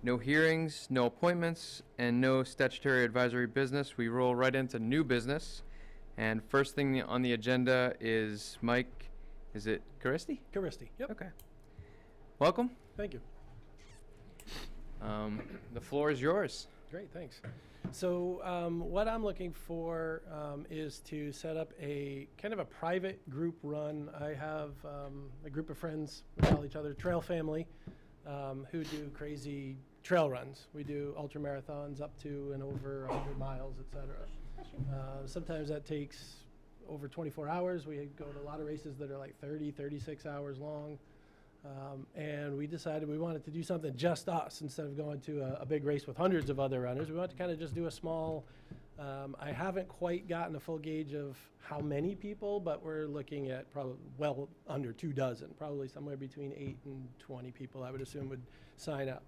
No hearings, no appointments, and no statutory advisory business. We roll right into new business. And first thing on the agenda is Mike, is it Caristi? Caristi, yep. Okay. Welcome. Thank you. The floor is yours. Great, thanks. So what I'm looking for is to set up a kind of a private group run. I have a group of friends, we call each other Trail Family, who do crazy trail runs. We do ultra marathons up to and over 100 miles, etc. Sometimes that takes over 24 hours. We go to a lot of races that are like 30, 36 hours long. And we decided we wanted to do something just us instead of going to a big race with hundreds of other runners. We wanted to kind of just do a small, I haven't quite gotten a full gauge of how many people, but we're looking at probably well under 2 dozen, probably somewhere between 8 and 20 people I would assume would sign up.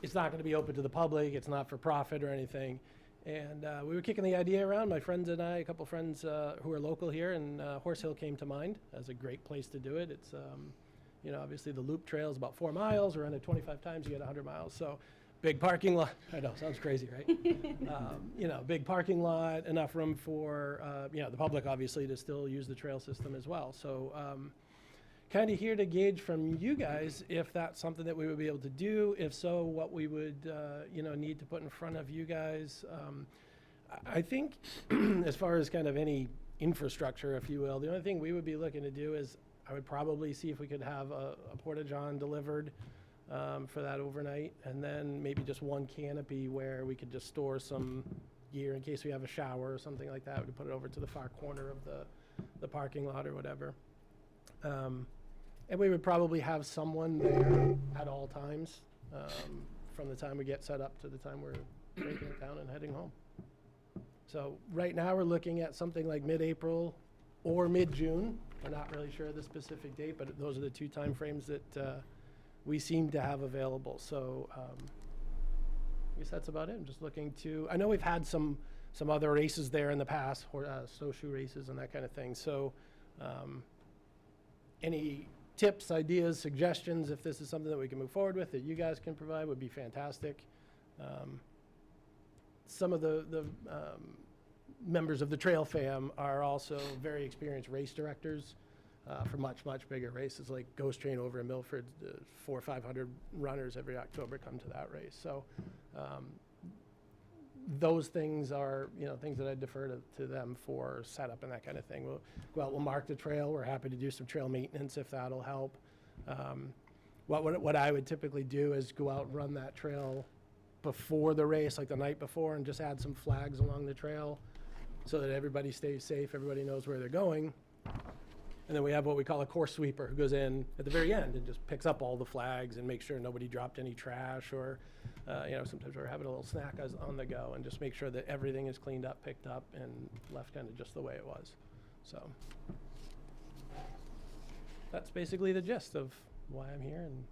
It's not going to be open to the public. It's not for profit or anything. And we were kicking the idea around, my friends and I, a couple friends who are local here, and Horse Hill came to mind as a great place to do it. It's, you know, obviously the loop trail is about 4 miles, run it 25 times, you get 100 miles. So big parking lot, I know, sounds crazy, right? You know, big parking lot, enough room for, you know, the public obviously to still use the trail system as well. So kind of here to gauge from you guys if that's something that we would be able to do. If so, what we would, you know, need to put in front of you guys. I think as far as kind of any infrastructure, if you will, the only thing we would be looking to do is I would probably see if we could have a porta-john delivered for that overnight, and then maybe just one canopy where we could just store some gear in case we have a shower or something like that. We could put it over to the far corner of the parking lot or whatever. And we would probably have someone there at all times from the time we get set up to the time we're breaking it down and heading home. So right now we're looking at something like mid-April or mid-June. We're not really sure of the specific date, but those are the 2 time frames that we seem to have available. So I guess that's about it. I'm just looking to, I know we've had some other races there in the past, snowshoe races and that kind of thing. So any tips, ideas, suggestions, if this is something that we can move forward with, that you guys can provide, would be fantastic. Some of the members of the Trail Fam are also very experienced race directors for much, much bigger races, like Ghost Train over in Milford. 400 or 500 runners every October come to that race. So those things are, you know, things that I defer to them for setup and that kind of thing. We'll go out, we'll mark the trail. We're happy to do some trail maintenance if that'll help. What I would typically do is go out and run that trail before the race, like the night before, and just add some flags along the trail so that everybody stays safe, everybody knows where they're going. And then we have what we call a course sweeper who goes in at the very end and just picks up all the flags and makes sure nobody dropped any trash or, you know, sometimes we're having a little snack on the go and just make sure that everything is cleaned up, picked up, and left kind of just the way it was. So that's basically the gist of why I'm here, and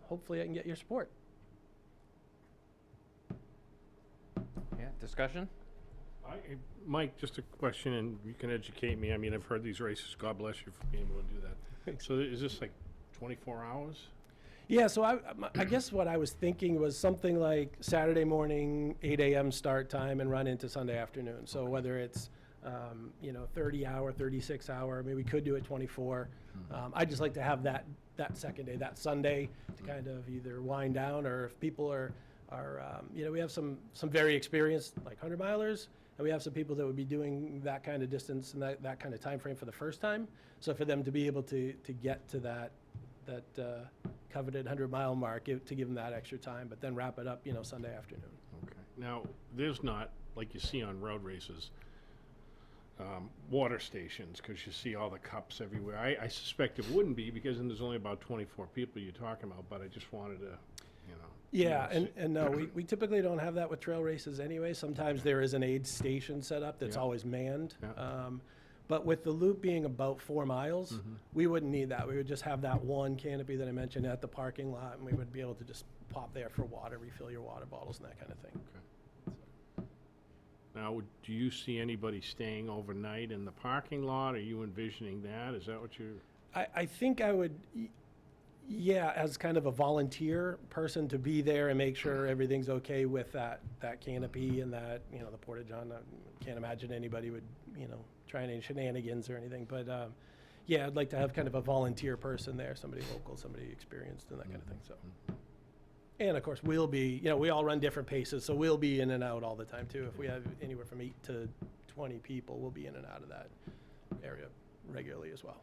hopefully I can get your support. Yeah, discussion? Mike, just a question, and you can educate me. I mean, I've heard these races. God bless you for being able to do that. So is this like 24 hours? Yeah, so I guess what I was thinking was something like Saturday morning, 8 a.m. start time and run into Sunday afternoon. So whether it's, you know, 30-hour, 36-hour, maybe we could do it 24. I'd just like to have that second day, that Sunday, to kind of either wind down, or if people are you know, we have some very experienced, like 100-milers, and we have some people that would be doing that kind of distance and that kind of time frame for the first time. So for them to be able to get to that coveted 100-mile mark, to give them that extra time, but then wrap it up, you know, Sunday afternoon. Okay. Now, there's not, like you see on road races, water stations, because you see all the cups everywhere. I suspect it wouldn't be, because then there's only about 24 people you're talking about, but I just wanted to, you know. Yeah, and no, we typically don't have that with trail races anyway. Sometimes there is an aid station set up that's always manned. Yeah. But with the loop being about 4 miles, we wouldn't need that. We would just have that one canopy that I mentioned at the parking lot, and we would be able to just pop there for water, refill your water bottles and that kind of thing. Okay. Now, do you see anybody staying overnight in the parking lot? Are you envisioning that? Is that what you're... I think I would, Yeah, as kind of a volunteer person to be there and make sure everything's okay with that canopy and that, the porta-john. I can't imagine anybody would, try any shenanigans or anything. But, yeah, I'd like to have kind of a volunteer person there, somebody local, somebody experienced and that kind of thing, so. And of course, we'll be, we all run different paces, so we'll be in and out all the time too. If we have anywhere from 8 to 20 people, we'll be in and out of that area regularly as well.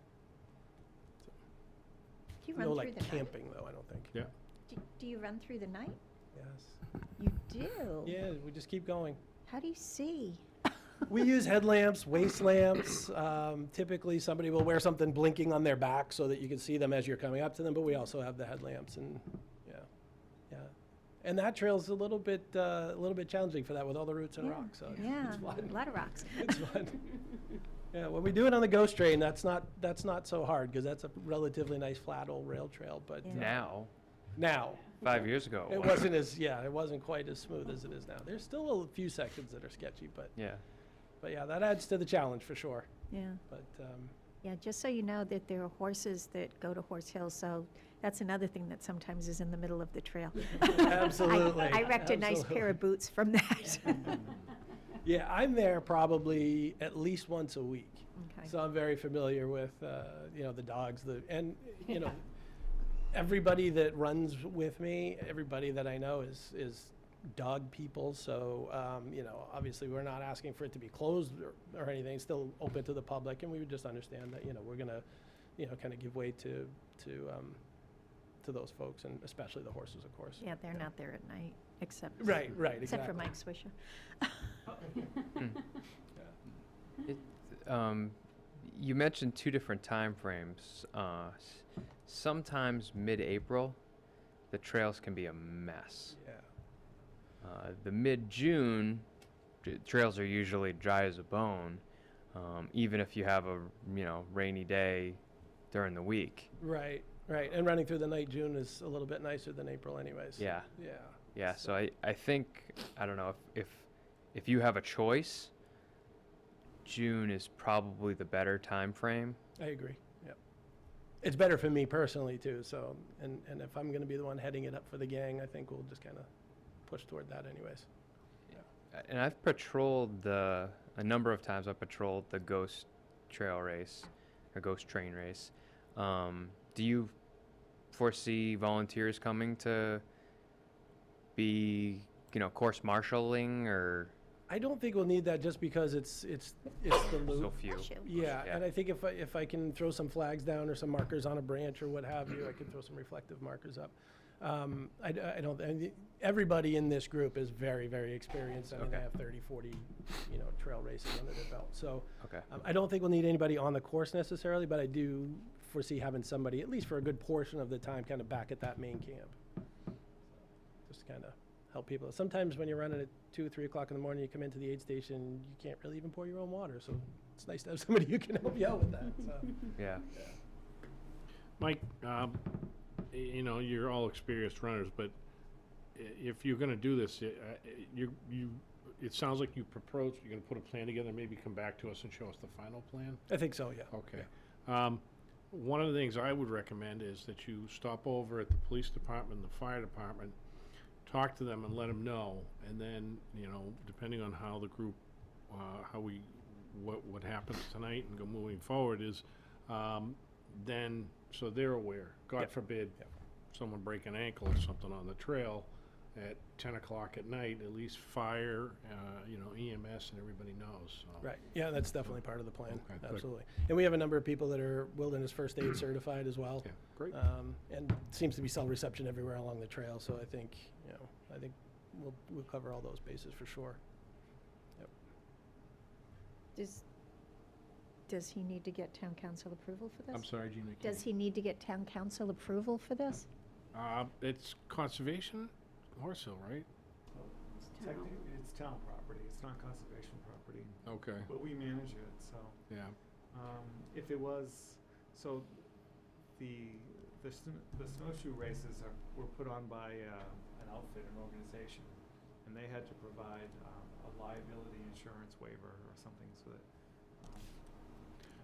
Do you No run like through the night? camping though, I don't think. Yeah. Do you run through the night? Yes. You do? Yeah, we just keep going. How do you see? We use headlamps, waist lamps. Typically, somebody will wear something blinking on their back so that you can see them as you're coming up to them. But we also have the headlamps, and yeah. And that trail's a little bit challenging for that with all the roots and Yeah, rocks. So yeah, it's fun. a lot of rocks. It's fun. Yeah, when we do it on the Ghost Train, that's not so hard because that's a relatively nice flat old rail trail. But Yeah. now 5 years ago. it wasn't quite as smooth as it is now. There's still a few sections that are sketchy, but Yeah. yeah, that adds to the challenge for sure. Yeah. But Yeah, just so you know that there are horses that go to Horse Hill, so that's another thing that sometimes is in the middle of the trail. Absolutely, I wrecked a nice pair of boots from that. yeah, I'm there probably at least once a week. Okay. So I'm very familiar with, the dogs, everybody that runs with me, everybody that I know is dog people. So, obviously we're not asking for it to be closed or anything, it's still open to the public. And we would just understand that, we're going to, kind of give way to those folks, and especially the horses, of course. Yeah, they're not there at night, except. Right, Except for exactly. Mike Swisher. You mentioned two different time frames. Sometimes mid-April, the trails can be a mess. Yeah. The mid-June, trails are usually dry as a bone, even if you have a rainy day during the week. Right. And running through the night, June is a little bit nicer than April anyways. Yeah. Yeah. Yeah. So I think, I don't know, if you have a choice, June is probably the better time frame. I agree. Yep. It's better for me personally too. So, and if I'm going to be the one heading it up for the gang, I think we'll just kind of push toward that anyways. And I've patrolled a number of times. I've patrolled the Ghost Trail race or Ghost Train race. Do you foresee volunteers coming to be, course marshaling or I don't think we'll need that just because it's the loop. so few? Shoot. Yeah, Yeah. and I think if I can throw some flags down or some markers on a branch or what have you, I can throw some reflective markers up. I don't. Everybody in this group is very, very experienced. I mean, Okay. they have 30, 40, trail racing under their belt. So Okay. I don't think we'll need anybody on the course necessarily, but I do foresee having somebody at least for a good portion of the time kind of back at that main camp. Just kind of help people. Sometimes when you're running at 2, 3 o'clock in the morning, you come into the aid station, you can't really even pour your own water. So it's nice to have somebody who can help you out with that. So, Yeah. Mike, you're all experienced runners, but if you're gonna do this, it sounds like you proposed, you're gonna put a plan together, maybe come back to us and show us the final plan? I think so, yeah. Okay. One of the things I would recommend is that you stop over at the police department, the fire department, talk to them and let them know, and then, depending on how the group, what happens tonight and go moving forward is, then, so they're aware. God Yep. forbid Yep. someone break an ankle or something on the trail at 10 o'clock at night, at least fire, EMS and everybody knows, so. Right, yeah, that's definitely part of the plan, Okay, good. absolutely. And we have a number of people that are wilderness first aid certified as well. Yeah, great. And seems to be cell reception everywhere along the trail, so I think, we'll cover all those bases for sure. Does he need to get town council approval for this? I'm sorry, Gina. I Does can't- he need to get town council approval for this? It's conservation, Horse Hill, right? Technically, it's town property, it's not conservation property, Okay, but we manage it, so, yeah. if it was, so the snowshoe races were put on by, an outfit, an organization, and they had to provide, a liability insurance waiver or something so that,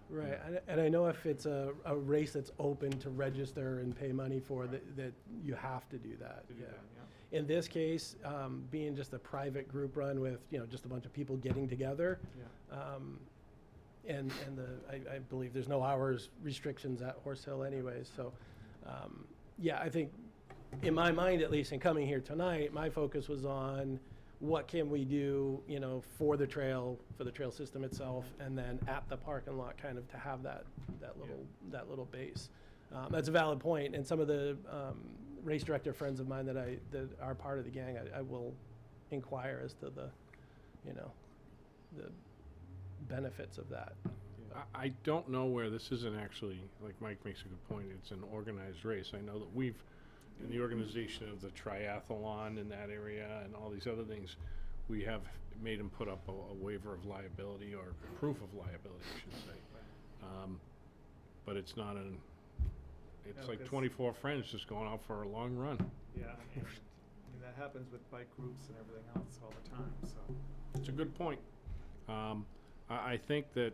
Right, and I know if it's a race that's open to register and pay money for, that you have to do that, To do yeah. that, yeah. In this case, being just a private group run with, just a bunch of people getting together, Yeah. and I believe there's no hours restrictions at Horse Hill anyways, so, yeah, I think, in my mind at least, in coming here tonight, my focus was on what can we do, for the trail system itself, and then at the parking lot, kind of to have that little base. That's a valid point, and some of the race director friends of mine that are part of the gang, I will inquire as to the benefits of that. I don't know where this isn't actually, like Mike makes a good point, it's an organized race. I know that we've, in the organization of the triathlon in that area and all these other things, we have made them put up a waiver of liability, or proof of liability, I should say. But it's not it's No, like 'cause- 24 friends just going out for a long run. Yeah, and that happens with bike groups and everything else all the time, so. It's a good point. I think that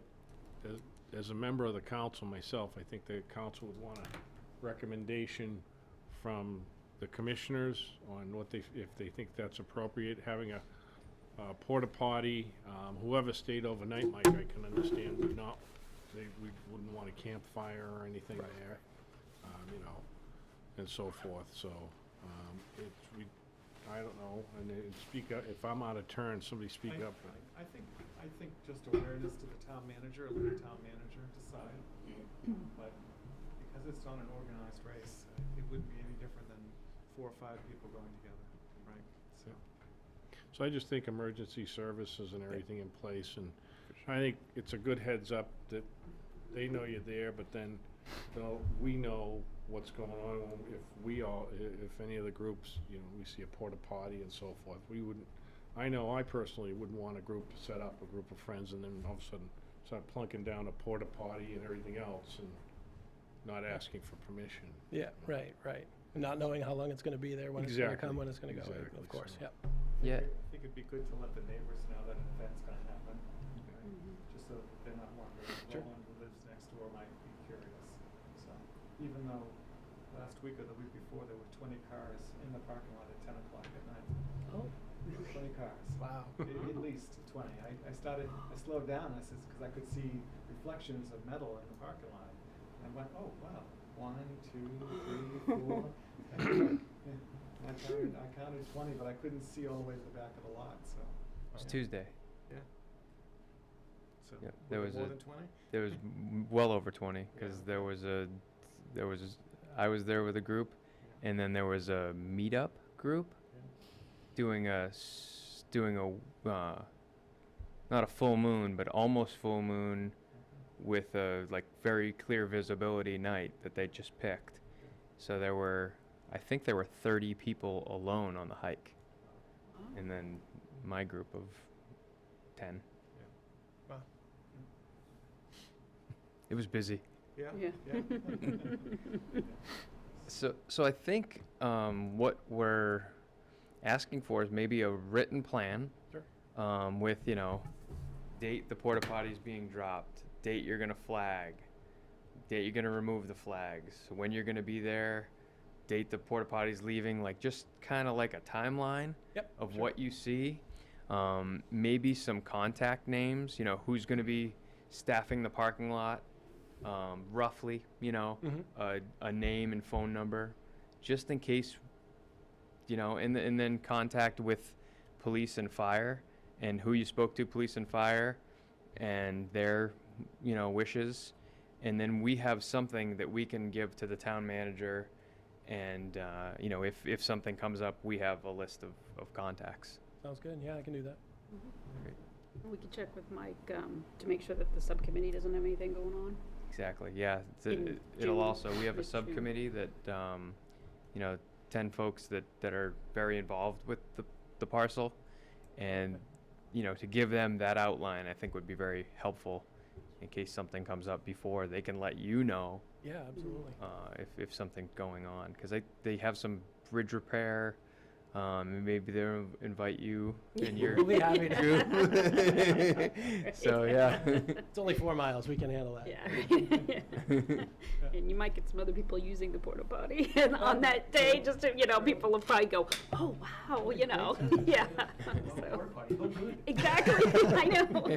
as a member of the council myself, I think the council would want a recommendation from the commissioners on what if they think that's appropriate, having a porta potty. Whoever stayed overnight, Mike, I can understand we wouldn't want a campfire or anything there, and so forth. So I don't know, and speak up if I'm out of turn. Somebody speak up. I think just awareness to the town manager, let the town manager decide. But because it's not an organized race, it wouldn't be any different than 4 or 5 people going together, right? So, So I just think emergency services and everything in place, and I think it's a good heads up that they know you're there, but then, we know what's going on. If any of the groups, we see a porta potty and so forth, I personally wouldn't want a group to set up, a group of friends, and then all of a sudden start plunking down a porta potty and everything else, and not asking for permission. Yeah, right. Not knowing how long it's gonna be there, when it's gonna Exactly, come, when it's gonna go, exactly, of course, so. yeah. Yeah. I think it'd be good to let the neighbors know that an event's gonna happen, okay? Just so that they're not wondering. Sure. No one who lives next door might be curious. So, even though last week or the week before, there were 20 cars in the parking lot at 10 o'clock at night. Oh. 20 cars. Wow. At least 20. I slowed down, because I could see reflections of metal in the parking lot. I went, oh, wow, 1, 2, 3, 4. I counted 20, but I couldn't see all the way to the back of the lot, so. It's yeah. Tuesday. Yeah. So, Yeah, were there was more a- than 20? There was well over 20, because Yeah. I was there with a group, and then there was a meetup group doing a not a full moon, but almost full moon, with a very clear visibility night that they just picked. So I think there were 30 people alone on the hike, and then my group of 10. Wow. It was busy. Yeah. Yeah. So I think what we're asking for is maybe a written plan. Sure. With, date the porta potties being dropped, date you're gonna flag, date you're gonna remove the flags, when you're gonna be there, date the porta potties leaving, just kind of like a timeline of sure. what you see. Maybe some contact names, who's gonna be staffing the parking lot, roughly, a name and phone number, just in case, and then contact with police and fire, and who you spoke to, police and fire, and their, wishes. And then we have something that we can give to the town manager, and, if something comes up, we have a list of contacts. Sounds good, yeah, I can do that. We can check with Mike to make sure that the subcommittee doesn't have anything going on. Exactly, yeah. In It'll June, also, we have a mid-June. subcommittee that, 10 folks that are very involved with the parcel. And, to give them that outline, I think would be very helpful in case something comes up before. They can let you know Yeah, absolutely. if something's going on. Because they have some bridge repair And maybe they'll invite you and your We'll be happy to. group. So yeah. It's only 4 miles. We can handle that. Yeah. And you might get some other people using the porta potty and on that day, just to, people will probably go, oh, wow, yeah. So, exactly, I know.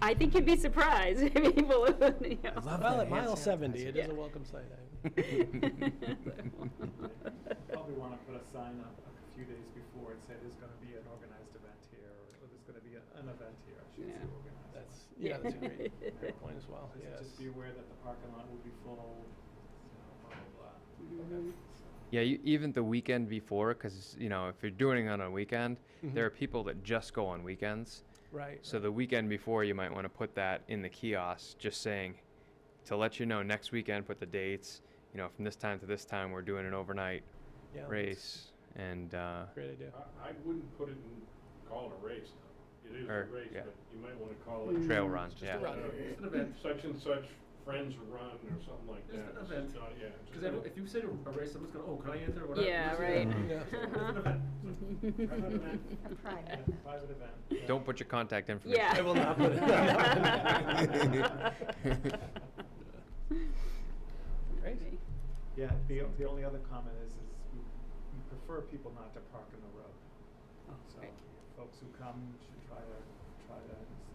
I think you'd be surprised if people, Well, at mile 70, it is a welcome sight. Probably want to put a sign up a few days before and say there's going to be an organized event here, or there's going to be an event here, I should say, organized. That's a great point as well. Yes. Just be aware that the parking lot will be full, blah, blah, blah. Mhm. Yeah, even the weekend before, because if you're doing it on a weekend, Mhm. there are people that just go on weekends. Right. So the weekend before, you might want to put that in the kiosk, just saying to let you know next weekend, put the dates. From this time to this time, we're doing an overnight Yeah, that's race, and a great idea. I wouldn't put it in, call it a race, though. It is Or, a race, yeah. but you might want to call it. trail run. Just Yeah. a run. It's an event. Such and such friends run or something like Just that. an It's event. not- yeah, Because just- if you say a race, someone's gonna, oh, can I enter or whatever? Yeah, It's right. Yeah. It's an event. Private event. A private. Yeah, private event. Yeah. Don't put your contact information. Yeah. I will not put it. Great. Yeah, the only other comment is we prefer people not to park in the road. So Right. folks who come should try to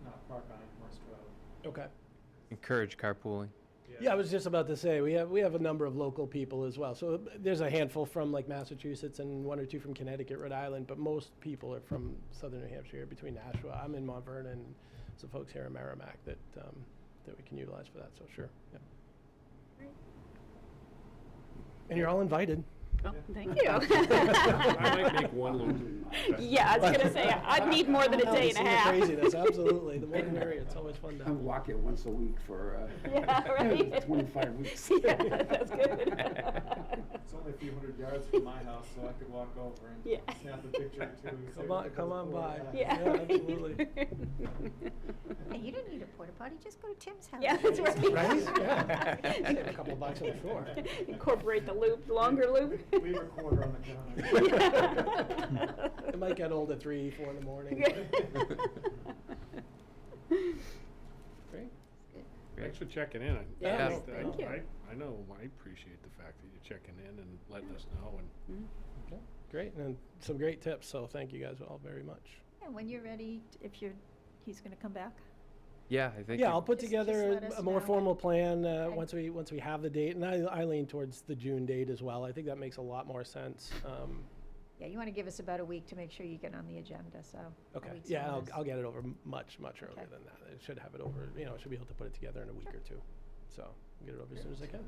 not park on Amherst Road. Okay. Encourage carpooling. Yeah, I was just about to say, we have a number of local people as well. So there's a handful from like Massachusetts and 1 or 2 from Connecticut, Rhode Island, but most people are from southern New Hampshire, between Nashua. I'm in Mount Vernon, some folks here in Merrimack that we can utilize for that, so sure, yeah. And you're all invited. Oh, thank you. I might make one loop. Yeah, I was gonna say, I'd need more than a day and a See the half. Craziness, absolutely. The more the merrier. It's always fun to I walk it once a week for Yeah, right. 25 weeks. Yeah, that's good. It's only a few hundred yards from my house, so I could walk over and Yeah. snap a picture or two. and say, Come on by. Yeah. absolutely. Hey, you don't need a porta potty, just go to Tim's house. Yeah, that's right. Right? Yeah. Save a couple bucks on the floor. Incorporate the loop, longer loop. Leave a quarter on the counter. It might get old at 3, 4 in the morning. Great. Thanks for checking in. Yeah, I- thank you. I know, I appreciate the fact that you're checking in and letting us know, and Okay, great, and some great tips, so thank you guys all very much. And when you're ready, he's gonna come back. Yeah, I think. Yeah, I'll put Just together let us a more know. formal plan Okay. once we have the date, and I lean towards the June date as well. I think that makes a lot more sense. Yeah, you wanna give us about a week to make sure you get on the agenda, so. a Okay, week's yeah, notice. I'll get it over much earlier Okay. than that. I should have it over, I should be able to put it together in a week or 2. So, I'll get it over as soon as I can.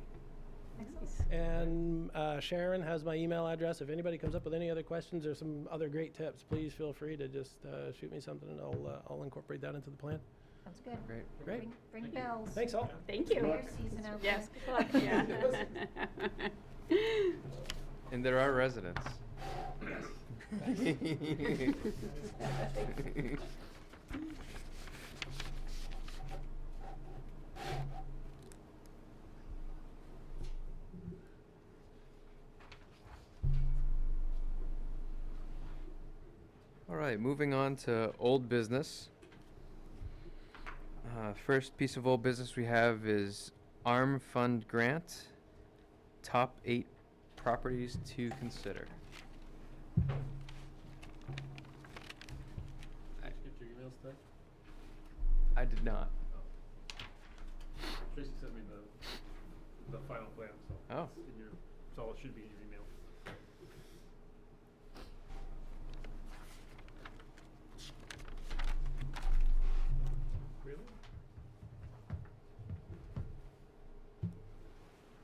Excellent. And Sharon has my email address. If anybody comes up with any other questions or some other great tips, please feel free to just shoot me something, and I'll incorporate that into the plan. Sounds good. Great. Great. Bring bells. Thanks all. Thank you. Fair season out there. Yes, good luck, yeah. And there are residents. All right, moving on to old business. First piece of old business we have is ARM Fund Grant, top 8 properties to consider. Get your emails today? I did not. Tracy sent me the final plan, so. Oh. It's in your, it's all it should be in your email. Really?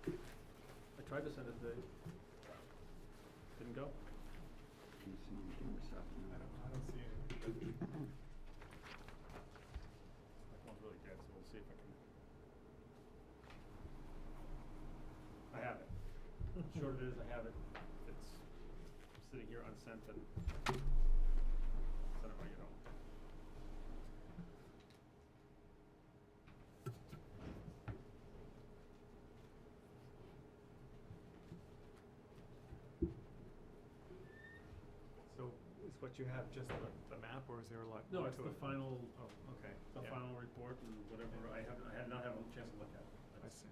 I tried to send it today. Didn't go? Can you see anything this afternoon? I don't see it. My phone's really dead, so we'll see if I can. I have it. Short it is, I have it. It's sitting here unsent and send it when I get home. what you have, just the map, or is there a lot No, more it's to the it? final, okay, the Yeah. final report and whatever, I had not had a chance to look at it. I That's- see.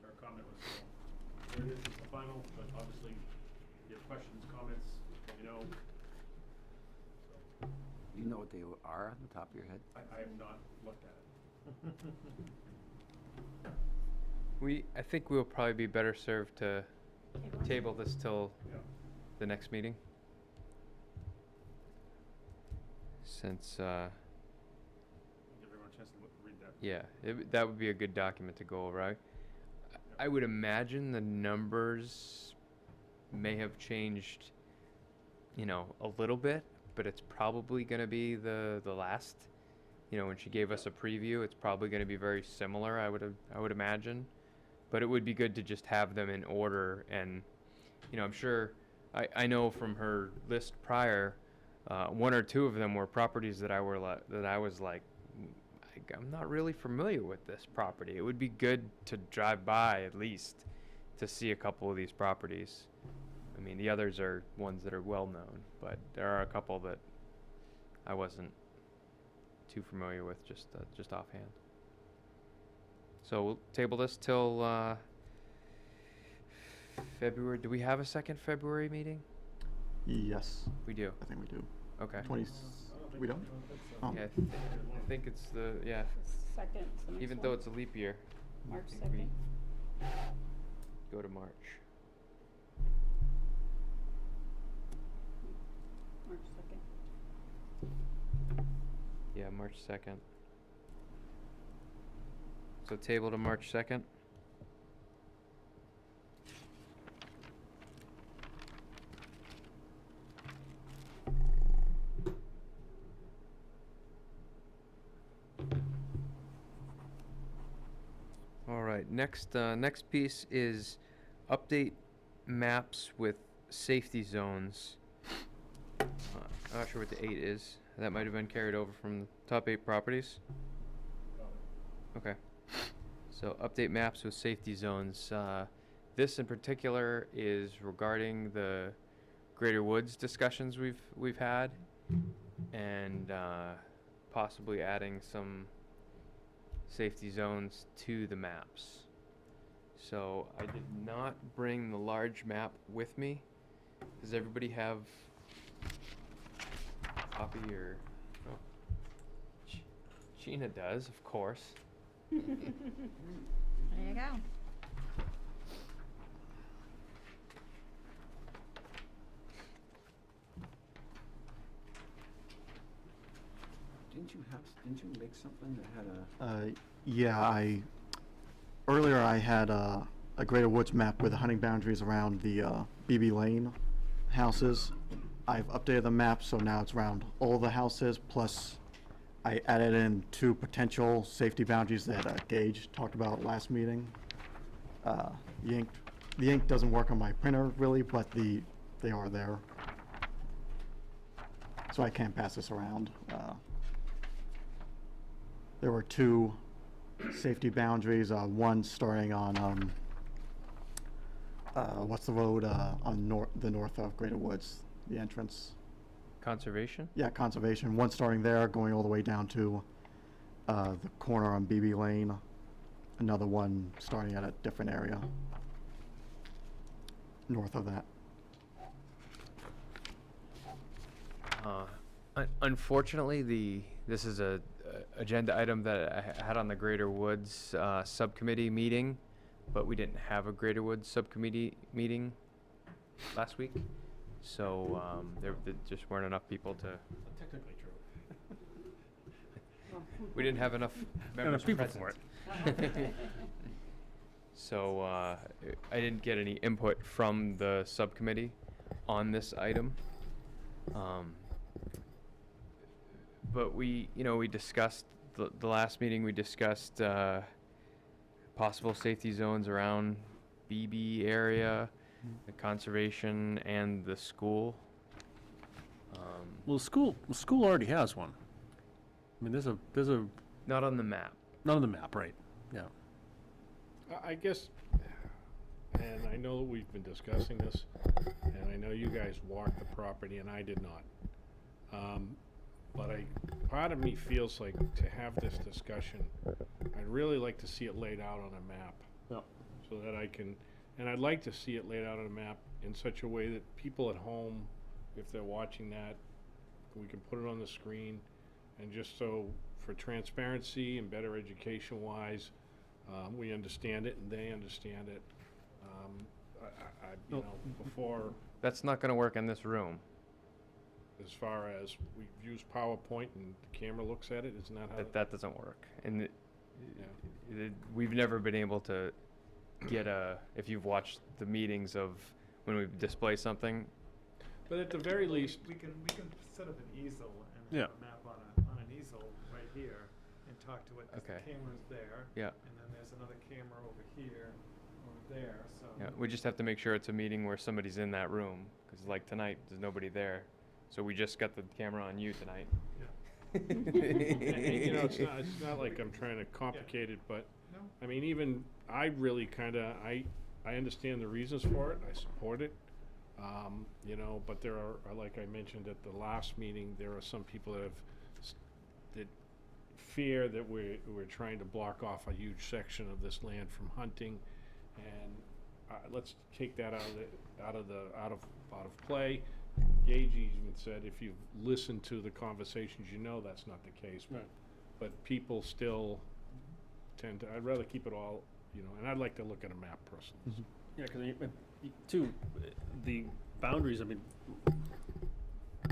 Our comment was, there it is, it's the final, but obviously, if you have questions, comments, let me know. So, Do you know what they are on the top of your head? I have not looked at it. I think we'll probably be better served to table this till Yeah. the next meeting. Since, Give everyone a chance to read that. yeah, that would be a good document to go over. I would imagine the numbers may have changed, a little bit, but it's probably going to be the last. When she gave us a preview, it's probably going to be very similar. I would imagine, but it would be good to just have them in order. And I'm sure I know from her list prior, one or two of them were properties that I was like, I'm not really familiar with this property. It would be good to drive by at least to see a couple of these properties. I mean, the others are ones that are well known, but there are a couple that I wasn't too familiar with just offhand. So we'll table this till February. Do we have a second February meeting? Yes, We do. I think we do. Okay. 20, we don't? Oh. Yeah, I think it's Second, it's the next even one. though it's a leap year. I March think we 2nd. Go to March. March 2nd. Yeah, March 2nd. So table to March 2nd. All right, next piece is update maps with safety zones. I'm not sure what the 8 is. That might have been carried over from the top 8 properties. Okay. So update maps with safety zones. This in particular is regarding the Greater Woods discussions we've had, and possibly adding some safety zones to the maps. So I did not bring the large map with me. Does everybody have a copy or? Oh. Gina does, of course. There you go. Didn't you make something that had a, Yeah, earlier I had a Greater Woods map with the hunting boundaries around the BB Lane houses. I've updated the map, so now it's around all the houses, plus I added in 2 potential safety boundaries that Gage talked about last meeting. The ink doesn't work on my printer really, but they are there. So I can pass this around. There were 2 safety boundaries, one starting on, what's the road on the north of Greater Woods, the entrance? Conservation? Yeah, Conservation, one starting there, going all the way down to the corner on BB Lane, another one starting at a different area north of that. Unfortunately, this is a agenda item that I had on the Greater Woods subcommittee meeting, but we didn't have a Greater Woods subcommittee meeting last week, so there just weren't enough people to. Technically true. We didn't have enough members people present. for it. So I didn't get any input from the subcommittee on this item. But we discussed the last meeting. We discussed possible safety zones around BB area, the conservation, and the school. Well, the school already has one. I mean, there's a, Not on the map. not on the map, right? Yeah. I guess, and I know that we've been discussing this, and I know you guys walked the property and I did not. But part of me feels like to have this discussion, I'd really like to see it laid out on a map. Yeah. So that and I'd like to see it laid out on a map in such a way that people at home, if they're watching that, we can put it on the screen, and just so for transparency and better education wise, we understand it and they understand it. You know, before, That's not going to work in this room. as far as we use PowerPoint and the camera looks at it, isn't that how? That doesn't work. And Yeah. we've never been able to get if you've watched the meetings of when we display something, But at the very least, We can set up an easel and Yeah. have a map on an easel right here and talk to it, 'cause Okay. the camera's there. Yeah. And then there's another camera over here, over there, so. yeah, we just have to make sure it's a meeting where somebody's in that room. Because like tonight, there's nobody there. So we just got the camera on you tonight. and, you know, it's not like I'm trying to complicate it, but No. I mean, even I really I understand the reasons for it. I support it. You know, but there are, like I mentioned at the last meeting, there are some people that that fear that we're trying to block off a huge section of this land from hunting, and let's take that out of play. Gage even said, if you've listened to the conversations, you know that's not the case. Right. But people still tend to. I'd rather keep it all, you know. And I'd like to look at a map personally. Yeah, because too, the boundaries. I mean,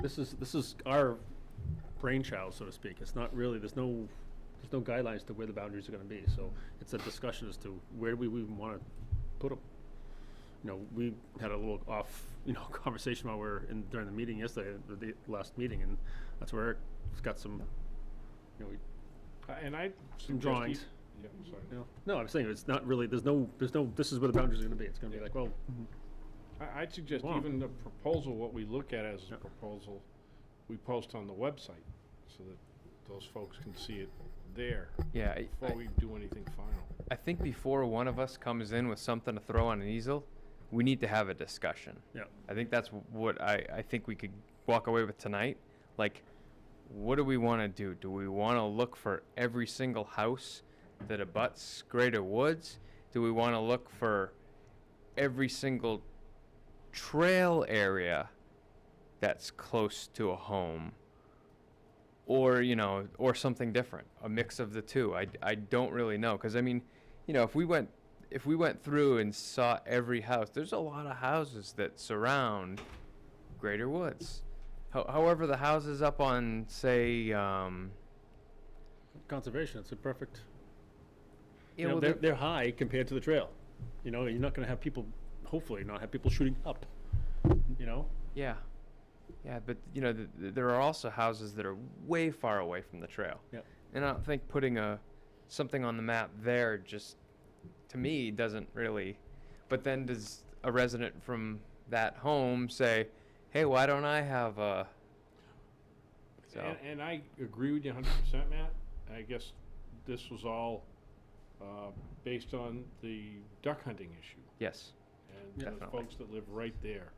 this is our brainchild, so to speak. It's not really. There's no guidelines to where the boundaries are going to be. So it's a discussion as to where do we want to put them. You know, we had a little off, conversation while we were during the meeting yesterday, the last meeting, and that's where Eric's got some, And I some drawings. Yeah, sorry. No, I'm saying it's not really. There's no. This is where the boundaries are going to be. It's going to be like, well, I'd suggest Wow. even the proposal, what we look at as a Yep. proposal, we post on the website so that those folks can see it there Yeah, before we do anything final. I think before one of us comes in with something to throw on an easel, we need to have a discussion. yeah. I think that's what I think we could walk away with tonight. Like, what do we want to do? Do we want to look for every single house that abuts Greater Woods? Do we want to look for every single trail area that's close to a home? Or, or something different, a mix of the two. I don't really know. Because, I mean, if we went through and saw every house, there's a lot of houses that surround Greater Woods. However, the houses up on, say, Conservation. It's a perfect. yeah, well, they're high compared to the trail. You're not going to have people. Hopefully, not have people shooting up. yeah, but there are also houses that are way far away from the trail. Yep. And I don't think putting something on the map there just, to me, doesn't really. But then does a resident from that home say, "Hey, why don't I have a?" So And I agree with you 100%, Matt. I guess this was all based on the duck hunting issue. yes, And those Definitely. folks that live right there.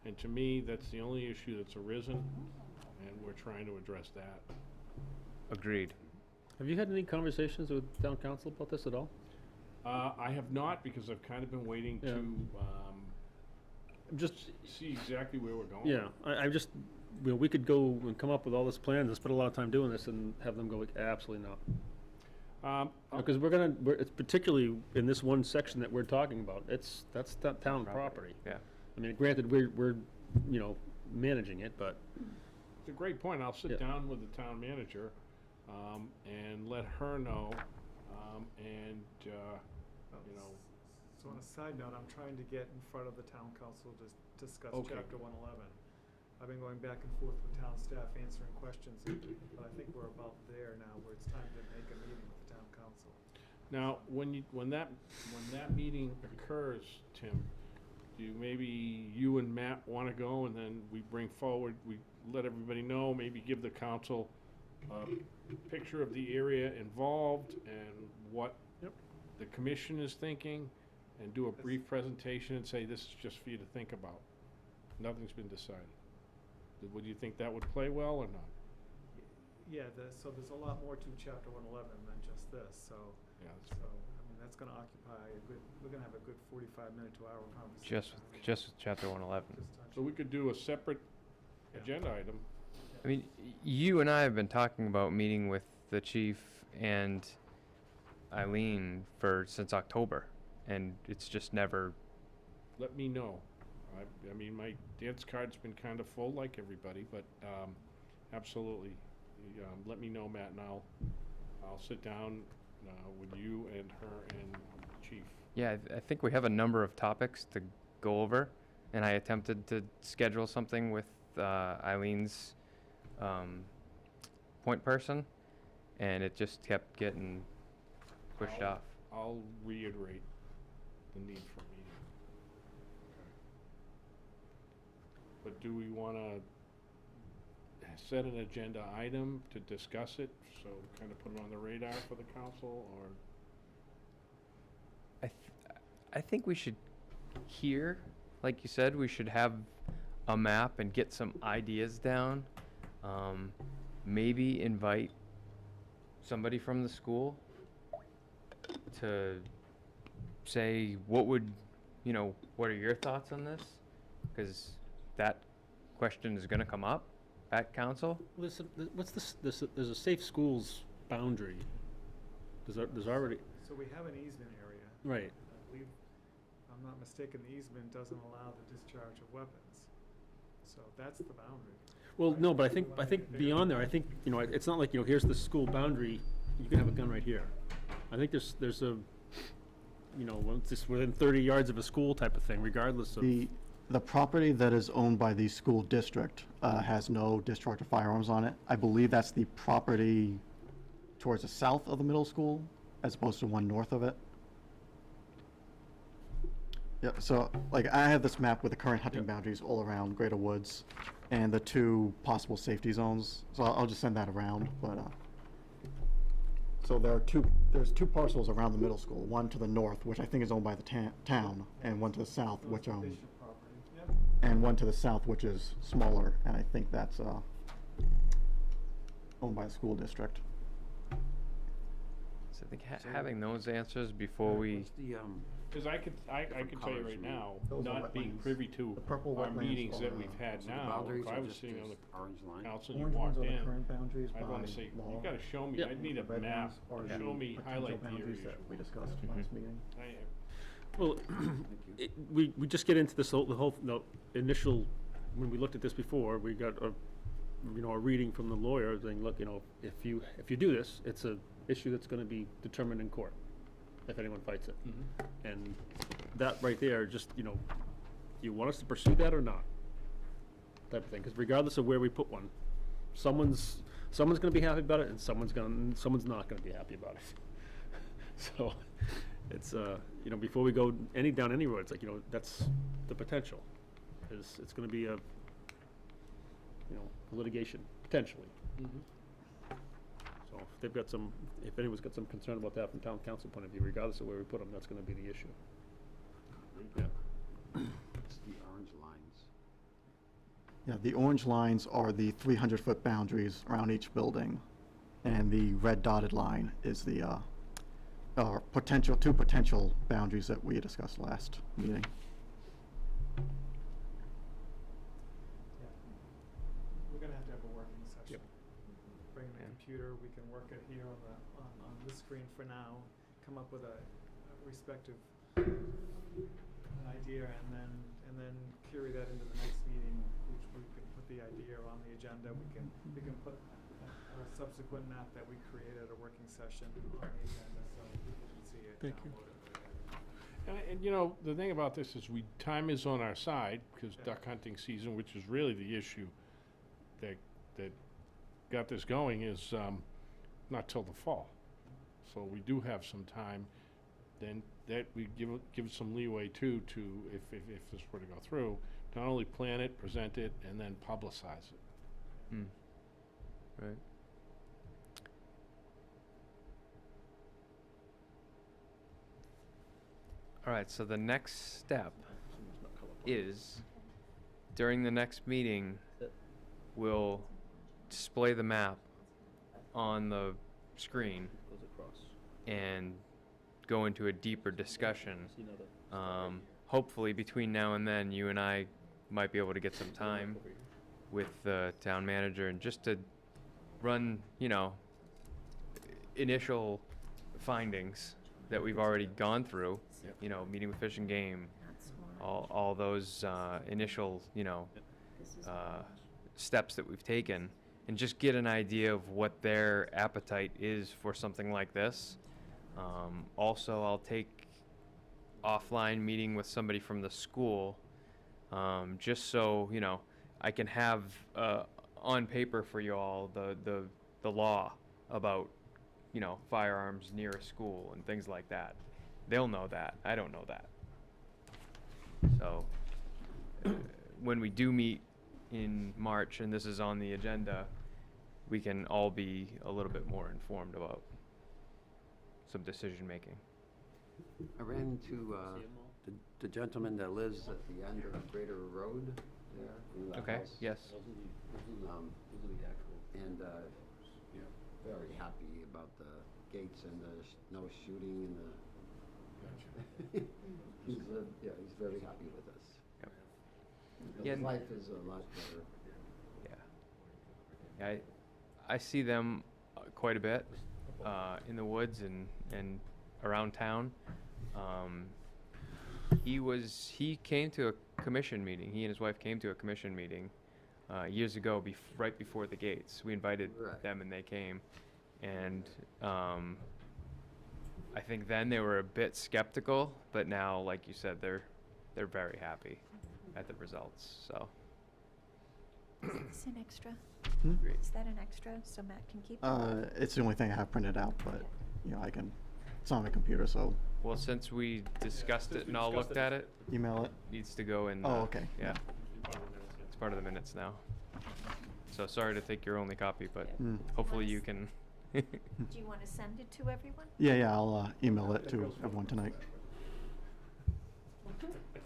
And to me, that's the only issue that's arisen, and we're trying to address that. agreed. Have you had any conversations with town council about this at all? I have not, because I've kind of been waiting Yeah. to Just see exactly where we're going. yeah, I'm just. We could go and come up with all this plans and spend a lot of time doing this, and have them go absolutely not. Because it's particularly in this one section that we're talking about. That's town property. Yeah. I mean, granted, we're managing it, but It's a great point. I'll sit Yeah. down with the town manager and let her know. So on a side note, I'm trying to get in front of the town council to discuss Okay. chapter 111. I've been going back and forth with town staff answering questions, but I think we're about there now where it's time to make a meeting with the town council. Now, when that meeting occurs, Tim, do maybe you and Matt want to go, and then we bring forward, we let everybody know, maybe give the council a picture of the area involved and what the commission is thinking, and do a brief presentation and say, this is just for you to think about. Nothing's been decided. Would you think that would play well or not? Yeah, so there's a lot more to chapter 111 than just this, so, Yeah, so, I mean, that's gonna occupy we're gonna have a good 45-minute to hour conversation. Just with chapter 111. so we could do a separate Yeah. agenda item. I mean, you and I have been talking about meeting with the chief and Eileen since October, and it's just never. Let me know. I mean, my dance card's been kind of full like everybody, but, absolutely. Let me know, Matt, and I'll sit down, with you and her and the chief. Yeah, I think we have a number of topics to go over, and I attempted to schedule something with Eileen's point person, and it just kept getting pushed off. I'll reiterate the need for a meeting. But do we wanna set an agenda item to discuss it, so kind of put it on the radar for the council, or? I think we should here, like you said, we should have a map and get some ideas down. Maybe invite somebody from the school to say what what are your thoughts on this? Because that question is going to come up at council. There's a safe schools boundary. There's already, So we have an easement area. right. I believe, if I'm not mistaken, the easement doesn't allow the discharge of weapons. So that's the boundary. Well, no, but I think beyond there, I think, it's not like, here's the school boundary, you can have a gun right here. I think there's a, it's just within 30 yards of a school type of thing, regardless of. The property that is owned by the school district has no discharge of firearms on it. I believe that's the property towards the south of the middle school, as opposed to one north of it. Yeah, so, like, I have this map with the current hunting boundaries all around Greater Woods, and the two possible safety zones, so I'll just send that around, but, so there's two parcels around the middle school, one to the north, which I think is owned by the town, and one to the south, So which it's owns, Bishop property. Yep. and one to the south, which is smaller, and I think that's, owned by the school district. So I think So- having those answers before we. What's the, Because I could tell you colours right you now, Those are not being wetlands. privy to The purple our wetlands meetings that are, we've had so the now, boundaries if I are was just sitting on this the orange line? council and you Orange ones walked are the in, current boundaries I'd wanna by say, you law. gotta show me, Yep. I'd need The a red map, ones are show the me, potential highlight the boundaries areas that you we want. discussed last meeting. Well, Thank you. we just get into this, the whole, initial, when we looked at this before, we got a reading from the lawyer saying, look, if you do this, it's a issue that's gonna be determined in court, if anyone fights it. And that right there, just, you want us to pursue that or not? Type of thing, because regardless of where we put one, someone's gonna be happy about it, and someone's not gonna be happy about it. So, it's, before we go down any road, it's like, that's the potential, is it's gonna be a, litigation, potentially. So, if anyone's got some concern about that from town council point of view, regardless of where we put them, that's gonna be the issue. Yeah. It's the orange lines. Yeah, the orange lines are the 300-foot boundaries around each building, and the red dotted line is the two potential boundaries that we discussed last meeting. Yeah. We're gonna have to have a working session. Yep. Bring in a Yeah. computer, we can work it here on this screen for now, come up with a respective an idea, and then carry that into the next meeting, which we can put the idea on the agenda, we can put a subsequent map that we create at a working session on the agenda, so people can see it, Thank you. download it. And the thing about this is time is on our side, because Yeah. duck hunting season, which is really the issue that got this going, is, not till the fall. So we do have some time, then that we give some leeway too, to, if this were to go through, to not only plan it, present it, and then publicize it. Right. All right, so the next step is, during the next meeting, we'll display the map on the screen Goes across. and go into a deeper discussion. See another. Hopefully between now and then, you and I might be able to get some time Over here. with the town manager and just to run, initial findings that we've already gone through, Yep. meeting with Fish and Game, Not sworn. all those initial, This is steps that we've taken, and just get an idea of what their appetite is for something like this. Also, I'll take offline meeting with somebody from the school, just so, I can have on paper for you all the law about, firearms near a school and things like that. They'll know that. I don't know that. So, when we do meet in March and this is on the agenda, we can all be a little bit more informed about some decision making. I ran into the gentleman that lives at the end of Greater Road there. in the Okay, house. yes. Those are Um, the actual. And very happy about the gates and the no shooting and the. Gotcha. He's very happy with us. Yep. Because Yeah, his and- life is a lot better. Yeah, I see them quite a bit in the woods and around town. He came to a commission meeting. He and his wife came to a commission meeting years ago, right before the gates. We invited Right. them and they came, and I think then they were a bit skeptical, but now, like you said, they're very happy at the results. So. Is this an extra? Hmm? Great. Is that an extra so Matt can keep? It's the only thing I have printed out, but, it's on my computer, so Well, since we discussed since it we and all discussed looked it. at it, email it. needs to go in. Oh, okay. Yeah, it's part of the minutes now. So sorry to take your only copy, but Mm. hopefully you can. Do you want to send it to everyone? Yeah, I'll email it to everyone tonight.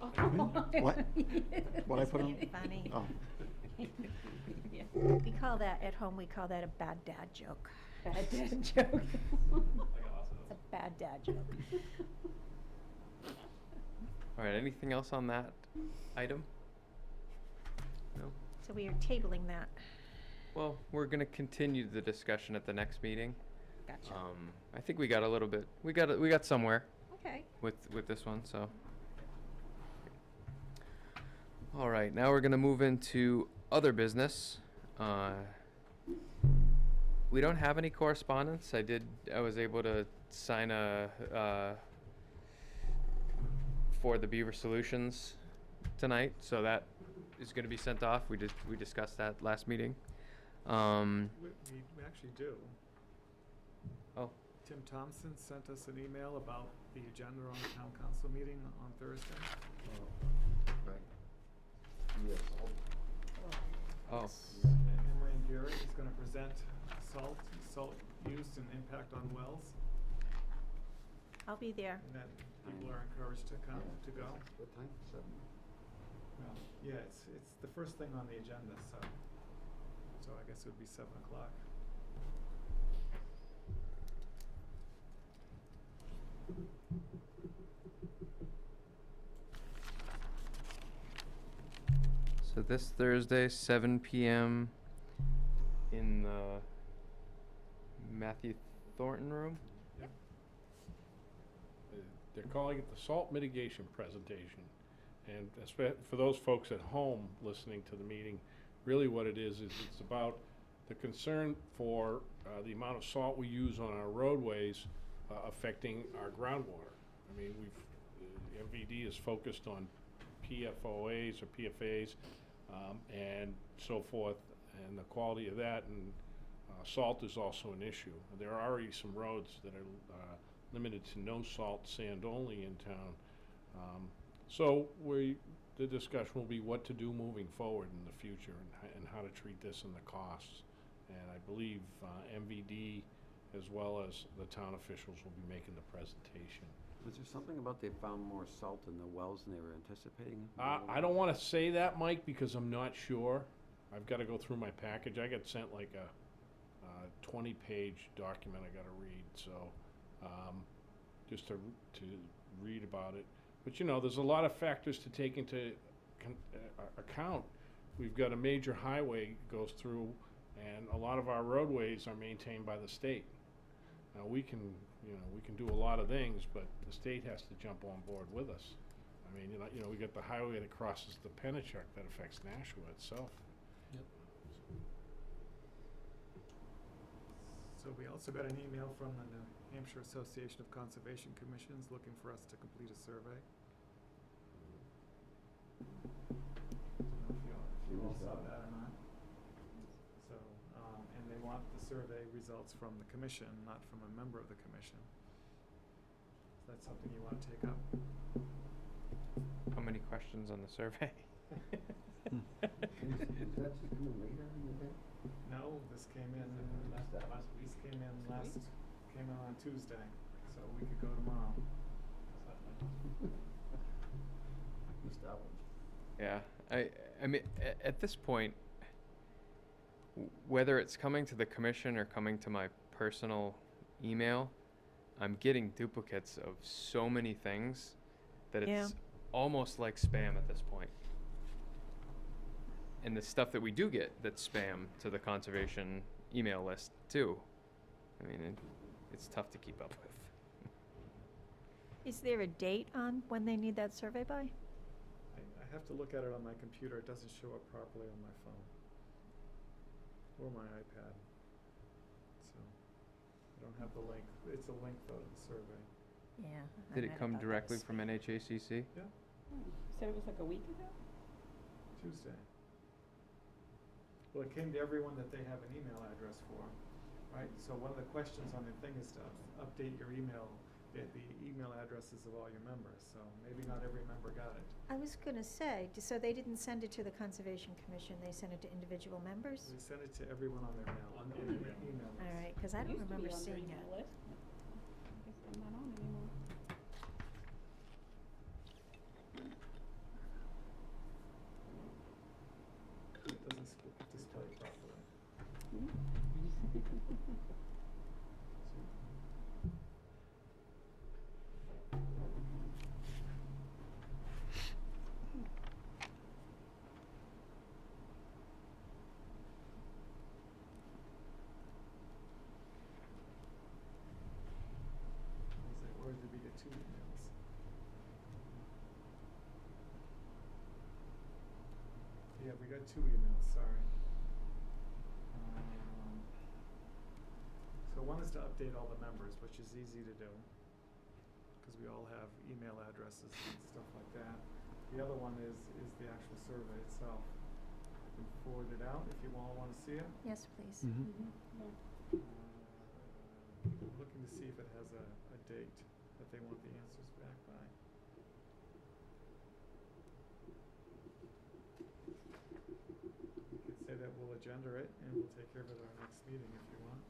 What? What I put on? Funny. Oh, We call that, at home, we call that a bad dad joke. Bad dad joke. It's a bad dad joke. All right. Anything else on that item? No. So we are tabling that. Well, we're gonna continue the discussion at the next meeting. Gotcha. I think we got a little bit. We got somewhere Okay. with this one. So. All right. Now we're gonna move into other business. We don't have any correspondence. I was able to sign for the Beaver Solutions tonight, so that is going to be sent off. We discussed that last meeting. We actually do. Oh, Tim Thompson sent us an email about the agenda on the town council meeting on Thursday. Right. Yes. oh, Emery and Gary is gonna present salt use and impact on wells, I'll be there. and that people are encouraged to come, to go. What time? 7? Well, yeah, it's the first thing on the agenda, so I guess it would be 7:00. so this Thursday, 7 p.m. in the Matthew Thornton room. They're calling it the salt mitigation presentation. And for those folks at home listening to the meeting, really what it is it's about the concern for the amount of salt we use on our roadways affecting our groundwater. I mean, MVD is focused on PFOAs or PFAs and so forth, and the quality of that, and salt is also an issue. There are already some roads that are limited to no salt, sand only in town. So the discussion will be what to do moving forward in the future and how to treat this and the costs. And I believe MVD as well as the town officials will be making the presentation. Was there something about they found more salt in the wells than they were anticipating? I don't want to say that, Mike, because I'm not sure. I've gotta go through my package. I get sent like a 20-page document I gotta read, so, just to read about it. But, you know, there's a lot of factors to take into account. We've got a major highway goes through, and a lot of our roadways are maintained by the state. Now, we can do a lot of things, but the state has to jump on board with us. I mean, we got the highway that crosses the Pennachuck that affects Nashua itself. So we also got an email from the New Hampshire Association of Conservation Commissions looking for us to complete a survey. Don't know if you all saw that or not. So, and they want the survey results from the commission, not from a member of the commission. Is that something you want to take up? How many questions on the survey? Is that just coming later in the day? No, this came in came in on Tuesday, so we could go tomorrow. Missed that one. Yeah, I mean, at this point, whether it's coming to the commission or coming to my personal email, I'm getting duplicates of so many things that it's Yeah. almost like spam at this point. And the stuff that we do get that's spam to the conservation email list too. I mean, it's tough to keep up with. Is there a date on when they need that survey by? I have to look at it on my computer. It doesn't show up properly on my phone or my iPad. So I don't have the link. It's a link though to the survey. Yeah. I Did read it come about that directly as from spam. NHACC? Yeah, Said it was like a week ago? Tuesday. Well, it came to everyone that they have an email address for, right? So one of the questions on the thing is to update your email, the email addresses of all your members. So maybe not every member got it. I was gonna say, so they didn't send it to the Conservation Commission, they sent it to individual members? We sent it to everyone on their email list. All right, because I don't Used to be remember on their seeing it. email list, but I guess I'm not on anymore. It doesn't display properly. Or did we get two emails? Yeah, we got two emails, sorry. So one is to update all the members, which is easy to do, because we all have email addresses and stuff like that. The other one is the actual survey itself. I can forward it out if you all want to see it. Yes, please. Looking to see if it has a date that they want the answers back by. You could say that we'll agenda it and we'll take care of it at our next meeting if you want.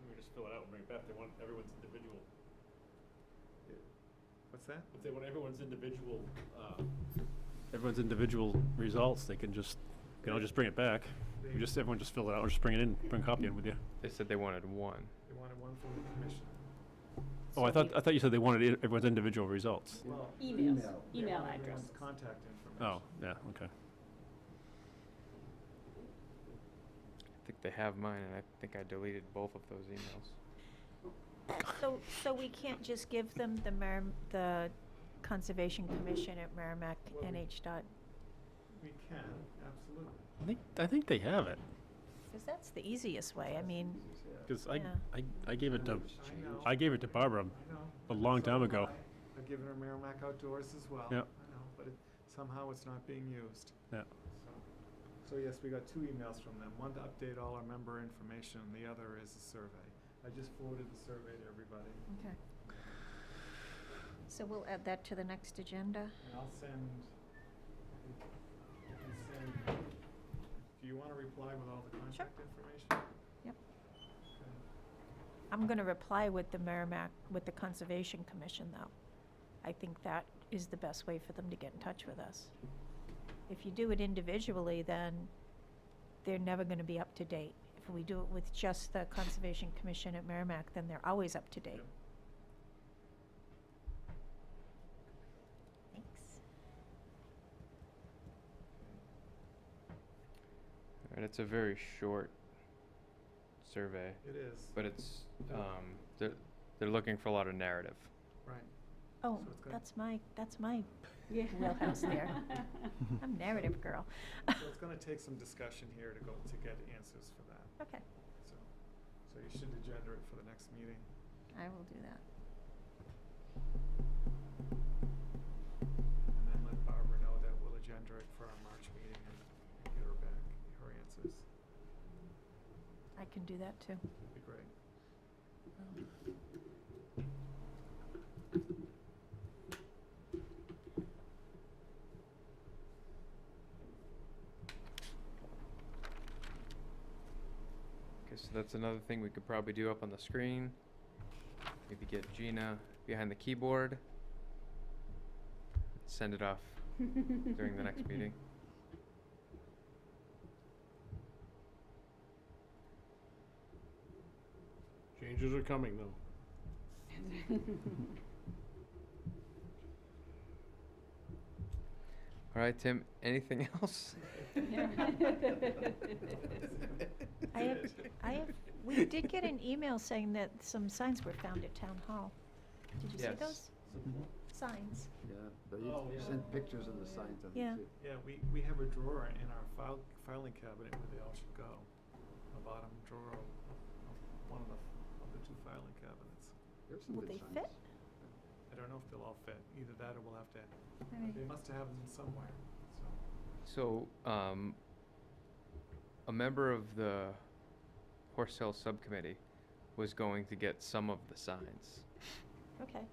We just fill it out and bring it back. They want everyone's individual. What's that? If they want everyone's individual results, they can just, just bring it back. Everyone just fill it out or just bring it in, bring a copy in with you. They said they wanted one. They wanted one from the commission. Oh, I thought you said they wanted everyone's individual results. Well, Emails, they email want everyone's addresses. contact information. Oh, yeah, okay. I think they have mine, and I think I deleted both of those emails. So we can't just give them the Conservation Commission at Merrimack Well, we- NH dot, We can, absolutely. I think they have it, because that's the easiest way, I mean, because Yeah. I gave it to, I know. Barbara I know. a long So time have ago. I've given her Merrimack Outdoors as well. Yeah. I know, but somehow it's not being used. Yeah. So yes, we got two emails from them. One to update all our member information, and the other is a survey. I just forwarded the survey to everybody. okay. So we'll add that to the next agenda. And I'll send, do you want to reply with all the contact information? Yep. Okay. I'm gonna reply with the Conservation Commission, though. I think that is the best way for them to get in touch with us. If you do it individually, then they're never gonna be up to date. If we do it with just the Conservation Commission at Merrimack, then they're always up to date. Thanks. And it's a very short survey, It is, but it's, they're looking for a lot of narrative. right. Oh, So it's gonna- that's my Yeah. wheelhouse there. I'm a narrative girl. So it's gonna take some discussion here to get answers for that, Okay, so you should agenda it for the next meeting. I will do that. And then let Barbara know that we'll agenda it for our March meeting and get her back, her answers. I can do that too. Would be great. Okay, so that's another thing we could probably do up on the screen. Maybe get Gina behind the keyboard. Send it off during the next meeting. Changes are coming, though. All right, Tim, anything else? We did get an email saying that some signs were found at Town Hall. Did you see Yes. those? Signs. Yeah, but Oh, you yeah. sent pictures of the signs of Yeah. it too. Yeah, we have a drawer in our filing cabinet where they all should go. A bottom drawer of one of the two filing cabinets. There's some Will good they signs. fit? I don't know if they'll all fit. Either that or we'll have to, Alright. they must have them somewhere, So, so. a member of the Horse Hill Subcommittee was going to get some of the signs. Okay.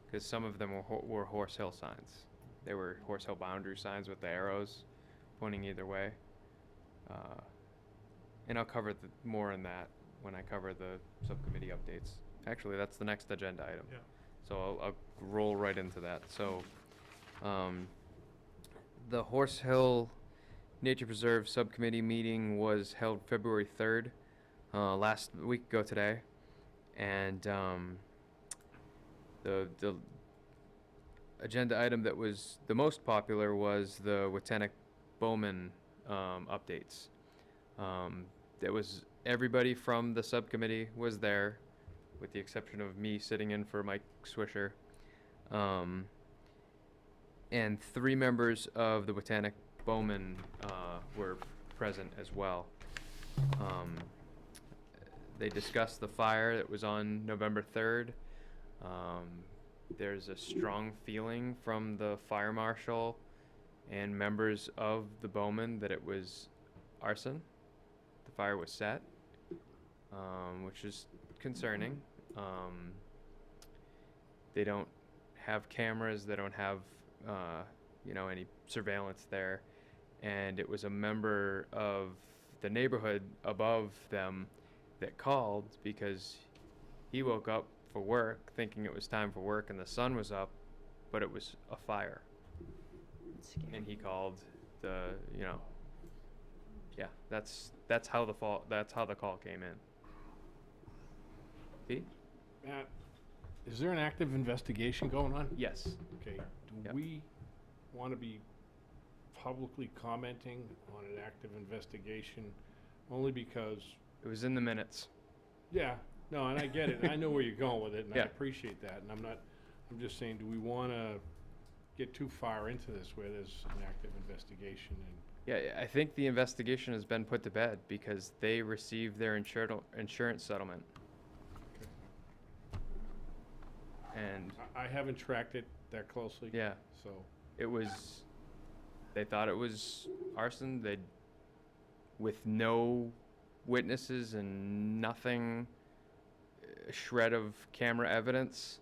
Because some of them were Horse Hill signs. They were Horse Hill boundary signs with the arrows pointing either way. And I'll cover more on that when I cover the subcommittee updates. Actually, that's the next agenda item. Yeah. So I'll roll right into that. So, the Horse Hill Nature Preserve Subcommittee meeting was held February 3rd, last week ago today. And the agenda item that was the most popular was the Watanic Bowman updates. There was everybody from the subcommittee was there, with the exception of me sitting in for Mike Swisher. And 3 members of the Watanic Bowman were present as well. They discussed the fire that was on November 3rd. There's a strong feeling from the fire marshal and members of the Bowman that it was arson. The fire was set, which is concerning. They don't have cameras. They don't have, any surveillance there. And it was a member of the neighborhood above them that called because he woke up for work thinking it was time for work and the sun was up, but it was a fire. That's scary. And he called that's how the call came in. Pete? Matt, is there an active investigation going on? Yes. Okay, do Yep. we want to be publicly commenting on an active investigation? Only because, It was in the minutes. yeah, no, and I get it, and I know where you're going with it, and I Yeah. appreciate that, and I'm just saying, do we want to get too far into this where there's an active investigation and Yeah, I think the investigation has been put to bed because they received their insurance settlement. And I haven't tracked it that closely. yeah, So, they thought it was arson. With no witnesses and nothing, a shred of camera evidence,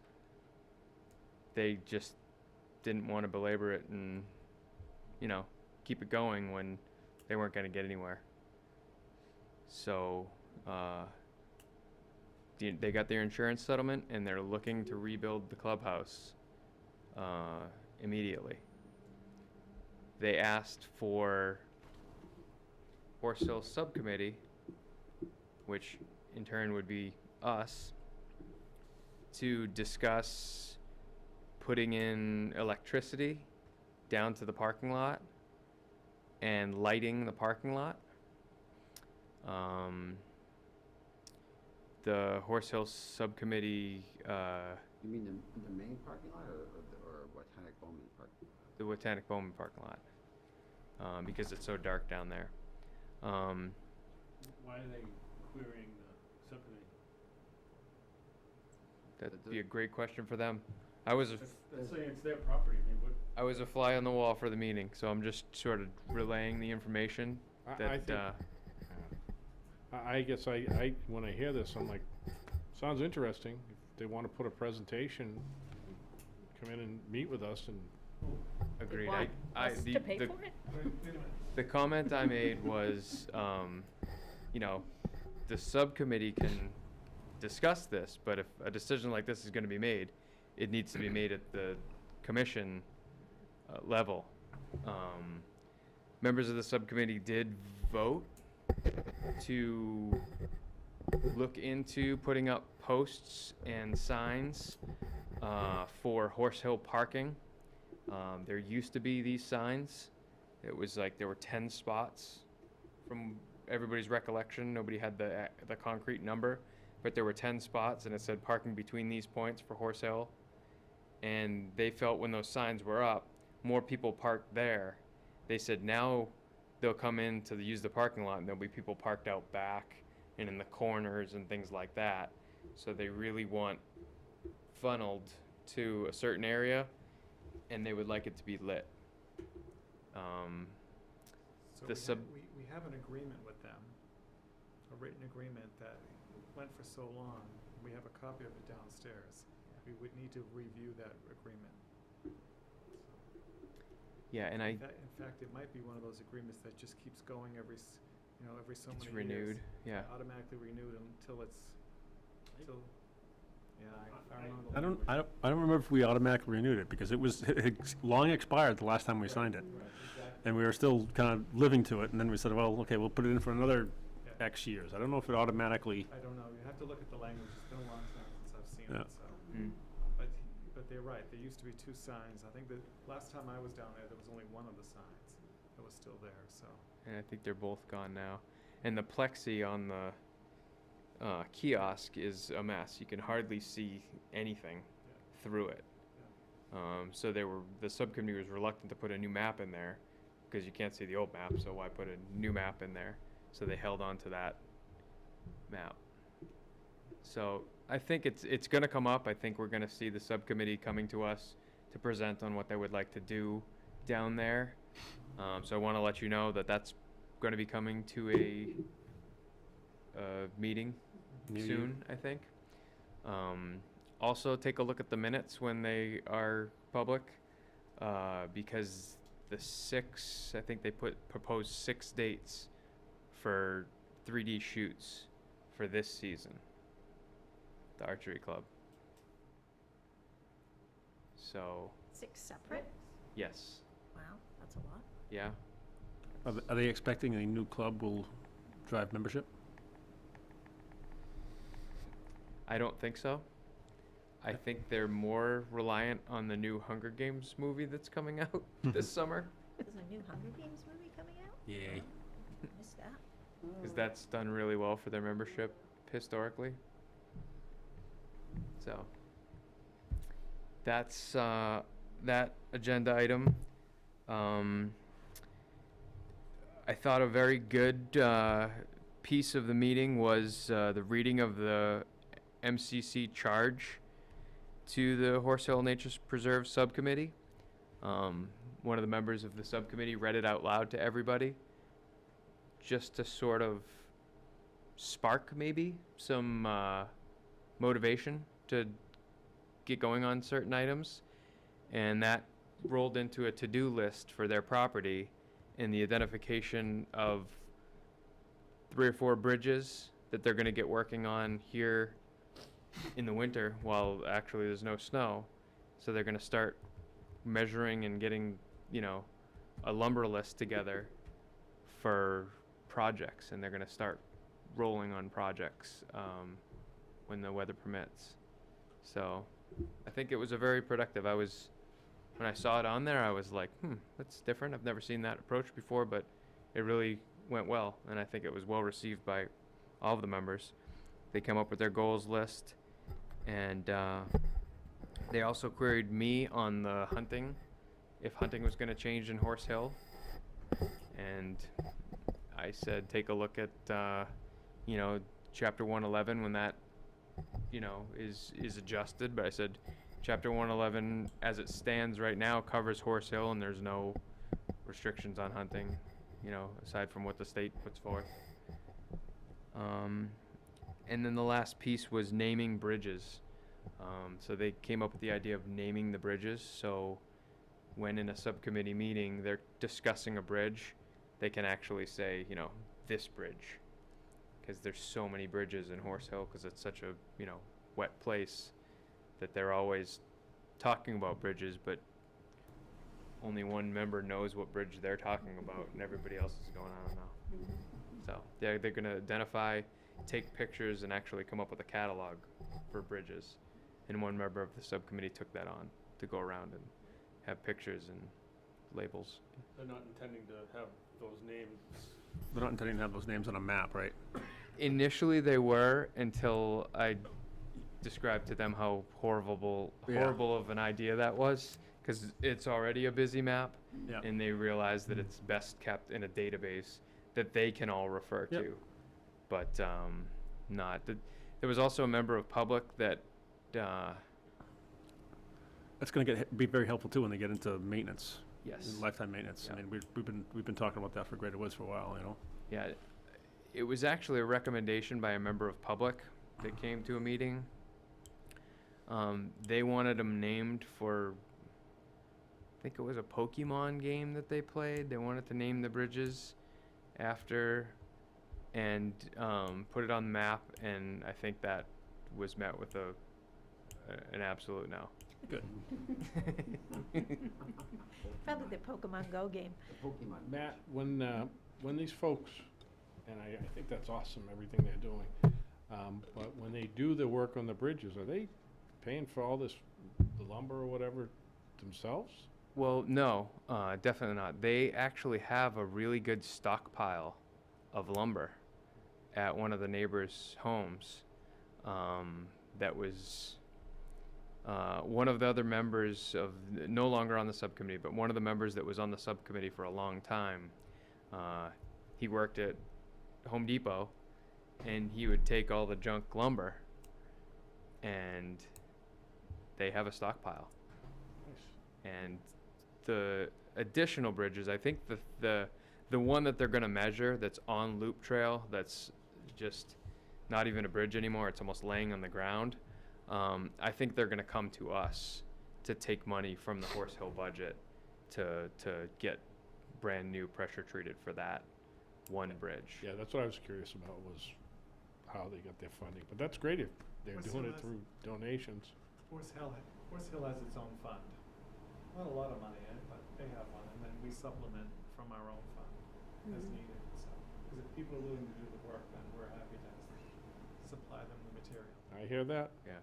they just didn't want to belabor it and, keep it going when they weren't going to get anywhere. So, they got their insurance settlement and they're looking to rebuild the clubhouse immediately. they asked for Horse Hill Subcommittee, which in turn would be us, to discuss putting in electricity down to the parking lot and lighting the parking lot. The Horse Hill Subcommittee, You mean the main parking lot or Botanic Bowman parking lot? the Botanic Bowman parking lot, because it's so dark down there. Why are they querying the subcommittee? That'd be a great question for them. I was That's saying it's their property, I mean, what? I was a fly on the wall for the meeting, so I'm just sort of relaying the information I that, think, I guess when I hear this, I'm like, sounds interesting. If they want to put a presentation, come in and meet with us and, agreed. Want us to pay the, for it? Wait a minute. the comment I made was, you know, the subcommittee can discuss this, but if a decision like this is going to be made, it needs to be made at the commission level. Members of the subcommittee did vote to look into putting up posts and signs for Horse Hill parking. There used to be these signs. It was like there were 10 spots from everybody's recollection. Nobody had the concrete number, but there were 10 spots and it said parking between these points for Horse Hill. And they felt when those signs were up, more people parked there. They said now they'll come in to use the parking lot and there'll be people parked out back and in the corners and things like that. So they really want funneled to a certain area and they would like it to be lit. So The sub- we have an agreement with them, a written agreement that went for so long. We have a copy of it downstairs. We would need to review that agreement. Yeah, and In fact, it might be one of those agreements that just keeps going every so it's many years. renewed, yeah. Automatically renewed until it's, till, yeah, I don't know. the I don't, language. I don't remember if we automatically renewed it, because it was long expired the last time we signed it. Right, exactly. And we were still kind of living to it, and then we said, well, okay, we'll put it in for another Yeah. X years. I don't know if it automatically, I don't know, you have to look at the language, it's been a long time since I've seen Yeah. it, so. Mm. But they're right, there used to be 2 signs. I think the last time I was down there was only one of the signs that was still there, so. And I think they're both gone now. And the plexi on the kiosk is a mess. You can hardly see anything through it. So the subcommittee was reluctant to put a new map in there because you can't see the old map, so why put a new map in there? So they held on to that map. So I think it's going to come up. I think we're going to see the subcommittee coming to us to present on what they would like to do down there. So I want to let you know that that's going to be coming to a meeting New soon, I think. Also, take a look at the minutes when they are public, because the 6, I think they proposed 6 dates for 3D shoots for this season, the archery club. So, 6 separate? yes, Wow, that's a lot. yeah. are they expecting a new club will drive membership? I don't think so. I think they're more reliant on the new Hunger Games movie that's coming out this summer, There's a new Hunger Games movie coming out? Yay. Missed that. because that's done really well for their membership historically. So that's that agenda item. I thought a very good piece of the meeting was the reading of the MCC charge to the Horse Hill Nature Preserve Subcommittee. One of the members of the subcommittee read it out loud to everybody, just to sort of spark maybe some motivation to get going on certain items. And that rolled into a to-do list for their property in the identification of 3 or 4 bridges that they're going to get working on here in the winter while actually there's no snow. So they're going to start measuring and getting, a lumber list together for projects, and they're going to start rolling on projects when the weather permits. So I think it was a very productive. When I saw it on there, I was like, that's different. I've never seen that approach before, but it really went well, and I think it was well received by all of the members. They come up with their goals list, and they also queried me on the hunting, if hunting was going to change in Horse Hill, and I said take a look at Chapter 111 when that is adjusted. But I said Chapter 111 as it stands right now covers Horse Hill, and there's no restrictions on hunting, aside from what the state puts forth. And then the last piece was naming bridges. So they came up with the idea of naming the bridges. So when in a subcommittee meeting they're discussing a bridge, they can actually say, this bridge, because there's so many bridges in Horse Hill, because it's such a wet place that they're always talking about bridges, but only one member knows what bridge they're talking about, and everybody else is going, I don't know. So they're going to identify, take pictures, and actually come up with a catalog for bridges. And one member of the subcommittee took that on to go around and have pictures and labels. They're not intending to have those names. They're not intending to have those names on a map, right? Initially they were, until I described to them how horrible of an idea that was, because it's already a busy map, Yeah. and they realize that it's best kept in a database that they can all refer Yep. to, but not. There was also a member of public that That's going to be very helpful too when they get into maintenance, yes, lifetime maintenance. Yeah. I mean, we've been talking about that for Greater Woods for a while, yeah, it was actually a recommendation by a member of public that came to a meeting. They wanted them named for, I think it was a Pokemon game that they played. They wanted to name the bridges after, and put it on the map, and I think that was met with an absolute no. Good. Probably the Pokemon Go game. The Pokemon. Matt, when these folks, and I think that's awesome, everything they're doing, but when they do the work on the bridges, are they paying for all this, the lumber or whatever, themselves? Well, no, definitely not. They actually have a really good stockpile of lumber at one of the neighbors' homes. That was one of the other members of, no longer on the subcommittee, but one of the members that was on the subcommittee for a long time. He worked at Home Depot, and he would take all the junk lumber, and they have a stockpile. And the additional bridges, I think the one that they're going to measure that's on Loop Trail, that's just not even a bridge anymore, it's almost laying on the ground, I think they're going to come to us to take money from the Horse Hill budget to get brand new pressure treated for that one bridge. Yeah, that's what I was curious about, was how they got their funding. But that's great if they're Horse doing Hill it has- through donations. Horse Hill has its own fund. Not a lot of money in it, but they have one, and then we supplement from our own fund as needed, so. Because if people are willing to do the work, then we're happy to supply them the material. I hear that. Yeah.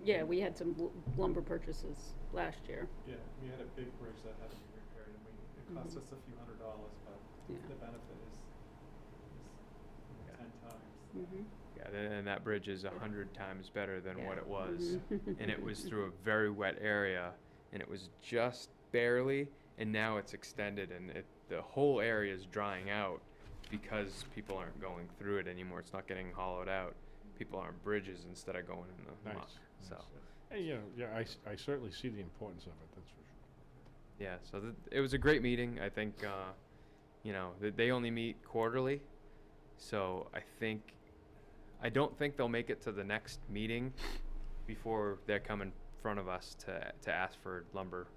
Yeah, we had some lumber purchases last year. Yeah, we had a big bridge that had to be repaired, and it cost us a few $100s, but Yeah. the benefit is Yeah. 10 times. Mm-hmm. Yeah, and that bridge is 100 times better than what Yeah. it was. And it was through a very wet area, and it was just barely, and now it's extended, and the whole area is drying out because people aren't going through it anymore. It's not getting hollowed out. People are on bridges instead of going in the muck. Nice. So, And, I certainly see the importance of it, that's for sure. yeah, so it was a great meeting. I think, they only meet quarterly, so I don't think they'll make it to the next meeting before they come in front of us to ask for lumber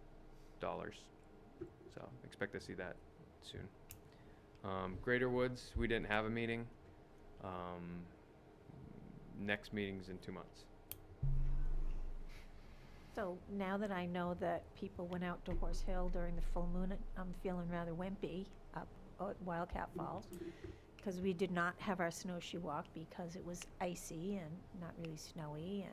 dollars. So expect to see that soon. Greater Woods, we didn't have a meeting. Next meeting's in 2 months. So now that I know that people went out to Horse Hill during the full moon, I'm feeling rather wimpy up at Wildcat Falls, because we did not have our snowshoe walk because it was icy and not really snowy,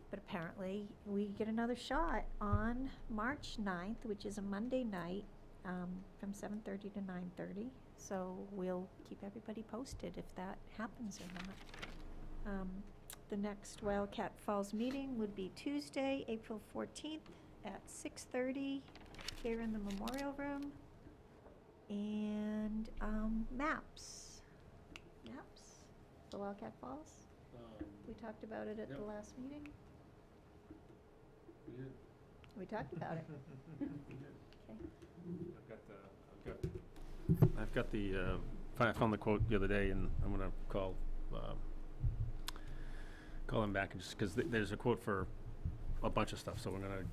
but apparently we get another shot on March 9th, which is a Monday night, from 7:30 to 9:30. So we'll keep everybody posted if that happens or not. The next Wildcat Falls meeting would be Tuesday, April 14th at 6:30 here in the Memorial Room. And maps for Wildcat Falls. We talked about it at the last meeting. We talked about it. Okay. I've got the, I found the quote the other day, and I'm gonna call him back, and just, because there's a quote for a bunch of stuff, so we're gonna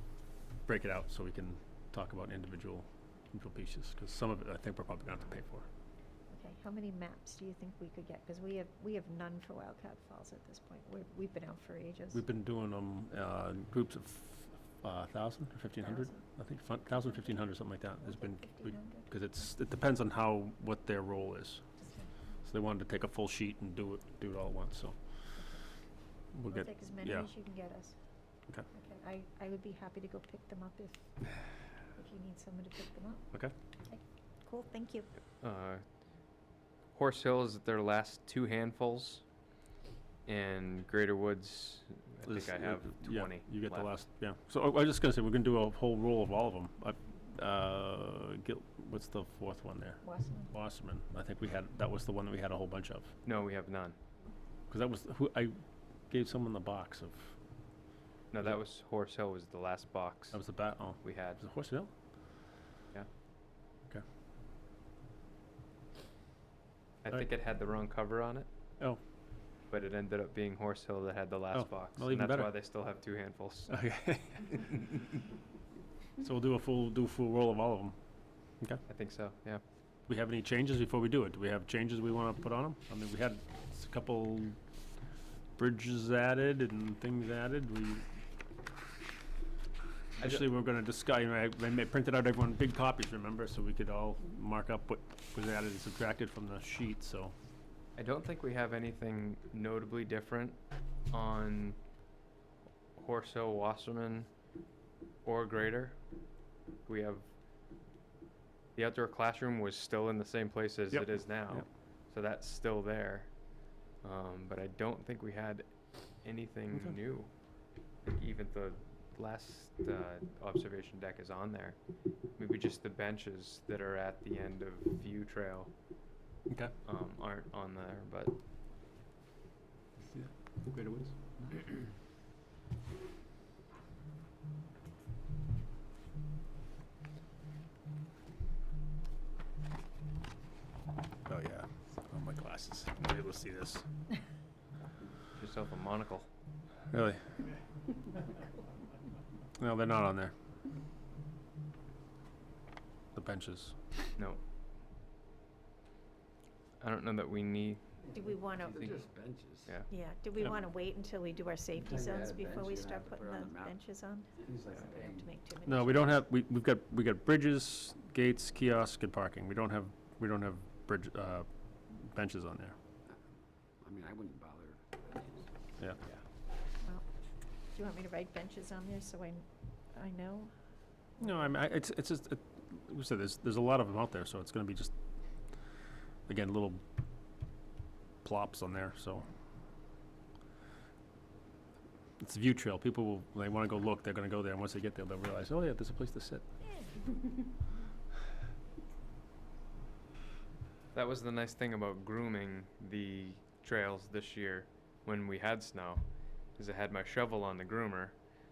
break it out so we can talk about individual pieces, because some of it I think we're probably gonna have to pay for. Okay, how many maps do you think we could get? Because we have none for Wildcat Falls at this point. We've been out for ages. We've been doing them, groups of 1,000 or 1,500, I think, 1,000, 1,500, something like that, has been, 1,500. because it depends on what their role is. So they wanted to take a full sheet and do it all at once, so. We'll We'll get, take as many yeah. as you can get us. Okay. Okay, I would be happy to go pick them up if you need someone to pick them up. Okay. Okay, cool, thank you. Horse Hill is their last 2 handfuls, and Greater Woods, I think I have 20 Yeah, you get left. the last, yeah. So I was just gonna say, we're gonna do a whole roll of all of them. What's the 4th one there? Wasserman. Wasserman. I think that was the one that we had a whole bunch of. No, we have none. Because that was, I gave someone the box of, No, that was Horse Hill was the last box that was the oh, we had. was it Horse Hill? Yeah. Okay. I Alright. think it had the wrong cover on it, Oh, but it ended up being Horse Hill that had the last Oh, box. well, And even that's better. why they still have 2 handfuls. okay. So we'll do a full roll of all of them. Okay. I think so, yeah. We have any changes before we do it? Do we have changes we want to put on them? I mean, we had a couple bridges added and things added. Initially, we were going to discuss, I printed out everyone big copies, remember, so we could all mark up what was added and subtracted from the sheet, so. I don't think we have anything notably different on Horse Hill, Wasserman, or Greater. We have, the outdoor classroom was still in the same place as Yep. it is now. Yep. So that's still there. But I don't think we had anything Okay. new. Like even the last observation deck is on there. Maybe just the benches that are at the end of View Trail Okay. aren't on there, but Greater Woods. Oh, yeah. Oh, my glasses. I'm not able to see this. get yourself a monocle. Really? No, they're not on there. The benches. No. I don't know that we need, Do we want to, These are just benches. yeah. yeah, do we Yep. want to wait until we do our safety Anytime you zones add a before bench, we you're gonna start have to putting put it on the the map. benches on? Seems like So we have to make too many No, we don't have, changes. we got bridges, gates, kiosk, and parking. We don't have bridge, benches on there. I mean, I wouldn't bother. Yeah. Well, do you want me to write benches on there so I know? No, I mean, it's just, we said, there's a lot of them out there, so it's gonna be just, again, little plops on there, so. It's a view trail. People will, when they wanna go look, they're gonna go there, and once they get there, they'll realize, oh yeah, there's a place to sit. That was the nice thing about grooming the trails this year when we had snow, is I had my shovel on the groomer,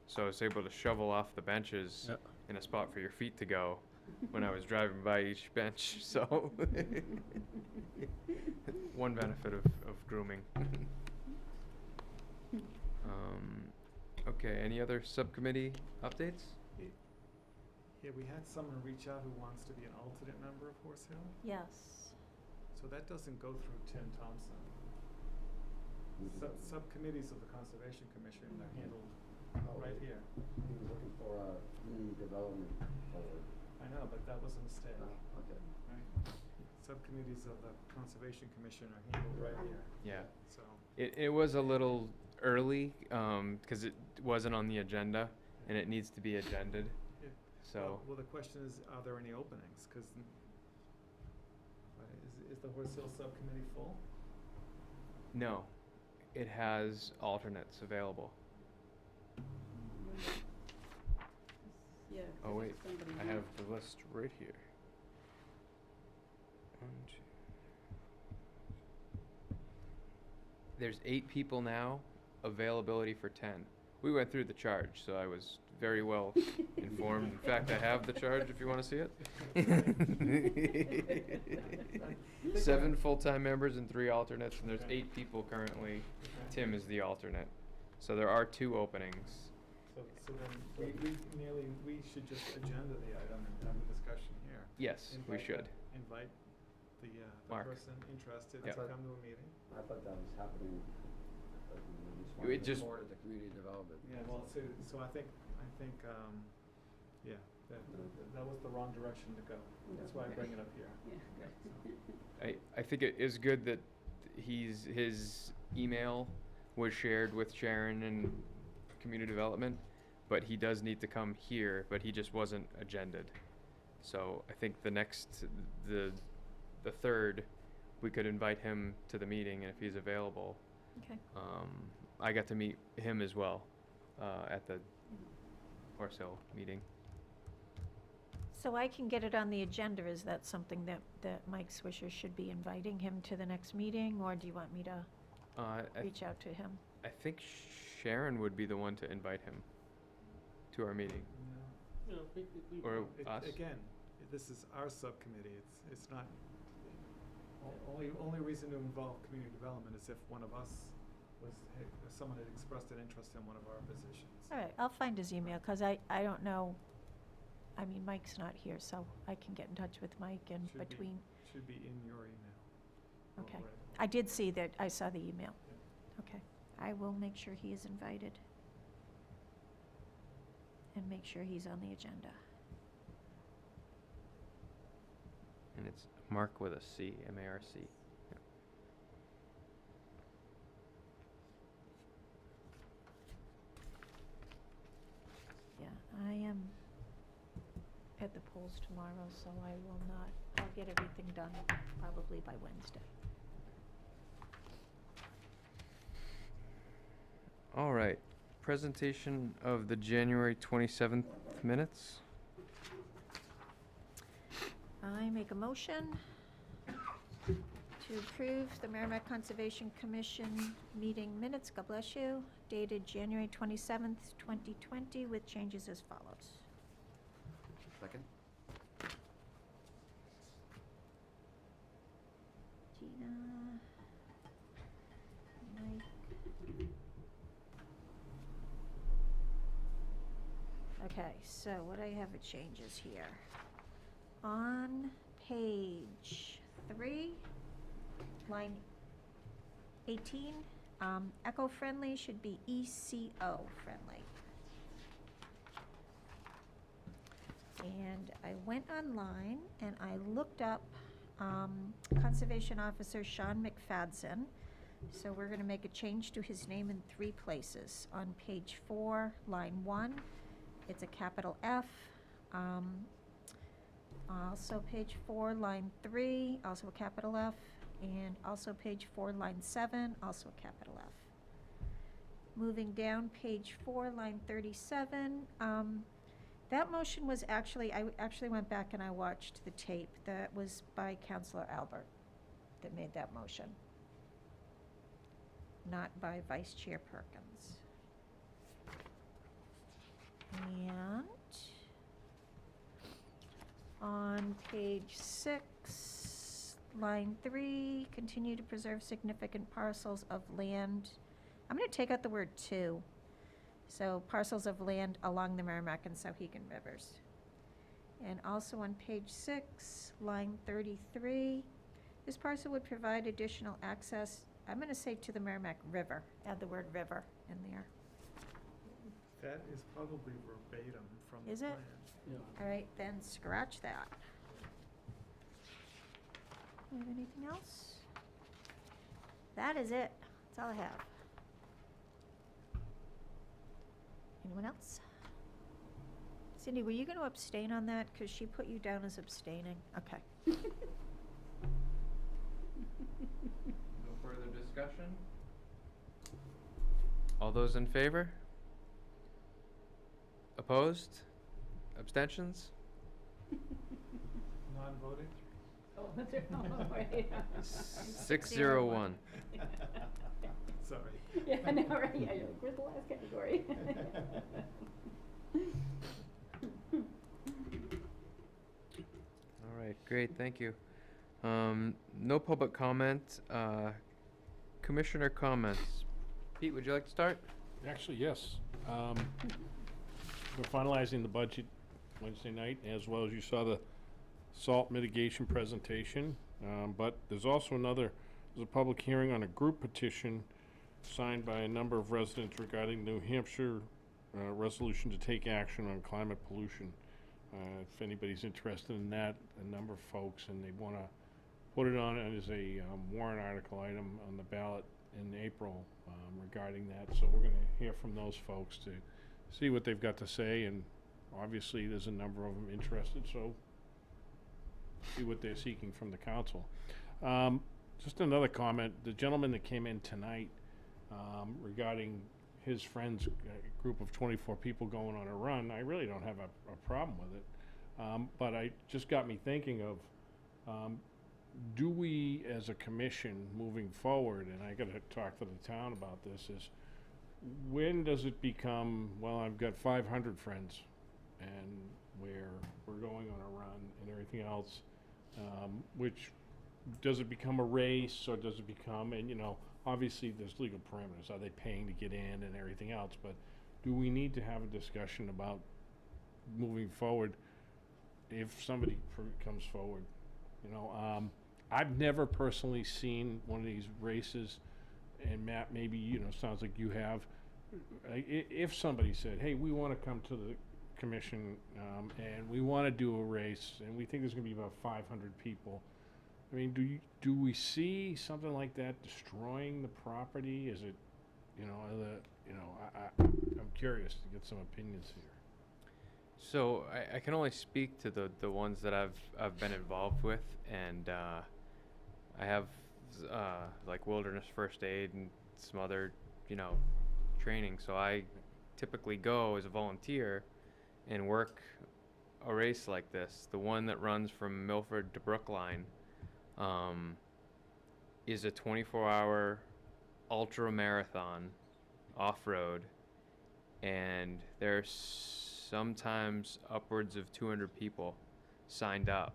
so I was able to shovel off the benches Yep. in a spot for your feet to go when I was driving by each bench. So one benefit of grooming. Okay, any other subcommittee updates? Yeah, we had someone reach out who wants to be an alternate member of Horse Hill, Yes. so that doesn't go through Tim Thompson. Subcommittees of the Conservation Commission are handled right here. He was looking for a community development forward. I know, but that was a mistake, Okay. right? Subcommittees of the Conservation Commission are handled right here, Yeah. so. It was a little early, because it wasn't on the agenda, and it needs to be agended. it- So, Well, the question is, are there any openings? Because, is the Horse Hill Subcommittee full? no, it has alternates available. Yeah. Oh, I wait, think somebody I knew. have the list right here. 1, 2. There's 8 people now, availability for 10. We went through the charge, so I was very well informed. In fact, I have the charge if you want to see it. 7 full-time members and 3 alternates, and there's 8 people currently. Tim is the alternate. So there are 2 openings. So then, we should just agenda the item and have a discussion here. Yes, we Invite should. Invite the Mark. person interested Yep. to come to a meeting. I thought that was happening. It just- More at the community development. Yeah, well, so I think, yeah, that was the wrong direction to go. That's why I bring it up here. Yeah. I think it is good that his email was shared with Sharon and community development, but he does need to come here, but he just wasn't agended. So I think the 3rd, we could invite him to the meeting, and if he's available, Okay. I got to meet him as well, at the Horse Hill meeting. So I can get it on the agenda. Is that something that Mike Swisher should be inviting him to the next meeting, or do you want me to I reach out to him? think Sharon would be the one to invite him to our meeting, You know, or It- us. Again, this is our subcommittee, it's not, only reason to involve community development is if one of us if someone had expressed an interest in one of our positions. All right, I'll find his email, because I don't know, I mean, Mike's not here, so I can get in touch with Mike and Should be. between, Should be in your email. okay. already. I did see that, I saw the email. Okay, I will make sure he is invited. And make sure he's on the agenda. And it's Mark with a C, M-A-R-C. Yeah. Yeah, I am at the polls tomorrow, so I will not, I'll get everything done probably by Wednesday. All right, presentation of the January 27th minutes. I make a motion to approve the Merrimack Conservation Commission meeting minutes, God bless you, dated January 27th, 2020, with changes as follows. Second? Gina, Mike. Okay, so what I have for changes here. On page 3, line 18, eco-friendly should be ECO-friendly. And I went online and I looked up Conservation Officer Sean McFadden. So we're going to make a change to his name in 3 places. On page 4, line 1, it's a capital F. Also page 4, line 3, also a capital F. And also page 4, line 7, also a capital F. Moving down page 4, line 37, that motion was actually, I actually went back and I watched the tape. That was by Councilor Albert that made that motion, not by Vice Chair Perkins. And on page 6, line 3, continue to preserve significant parcels of land. I'm going to take out the word "to." So parcels of land along the Merrimack and Sauhegan rivers. And also on page 6, line 33, this parcel would provide additional access, I'm going to say to the Merrimack River. Add the word river in there. That is probably verbatim from the Is it? plan. All right, then scratch that. You have anything else? That is it. That's all I have. Anyone else? Cindy, were you going to abstain on that? Because she put you down as abstaining. Okay. No further discussion? All those in favor? Opposed? Abstentions? Non-voting? Oh, that's right. 601. Sorry. Yeah, I know, right, yeah, you're like, where's the last category? All right, great, thank you. No public comment. Commissioner comments. Pete, would you like to start? Actually, yes. We're finalizing the budget Wednesday night, as well as you saw the salt mitigation presentation. But there's also there's a public hearing on a group petition signed by a number of residents regarding New Hampshire resolution to take action on climate pollution. If anybody's interested in that, a number of folks, and they want to put it on as a warrant article item on the ballot in April regarding that. So we're going to hear from those folks to see what they've got to say, and obviously there's a number of them interested, so see what they're seeking from the council. Just another comment, the gentleman that came in tonight regarding his friends, a group of 24 people going on a run, I really don't have a problem with it. But I just got me thinking of, do we as a commission moving forward, and I gotta talk to the town about this, is when does it become, well, I've got 500 friends and we're going on a run and everything else, which, does it become a race, or does it become, and obviously there's legal parameters, are they paying to get in and everything else, but do we need to have a discussion about moving forward if somebody comes forward? I've never personally seen one of these races, and Matt, maybe, sounds like you have. If somebody said, hey, we want to come to the commission and we want to do a race, and we think there's going to be about 500 people, I mean, do we see something like that destroying the property? Is it, I'm curious to get some opinions here. So I can only speak to the ones that I've been involved with, and I have like wilderness first aid and some other training. So I typically go as a volunteer and work a race like this. The one that runs from Milford to Brookline is a 24-hour ultra marathon off-road, and there's sometimes upwards of 200 people signed up.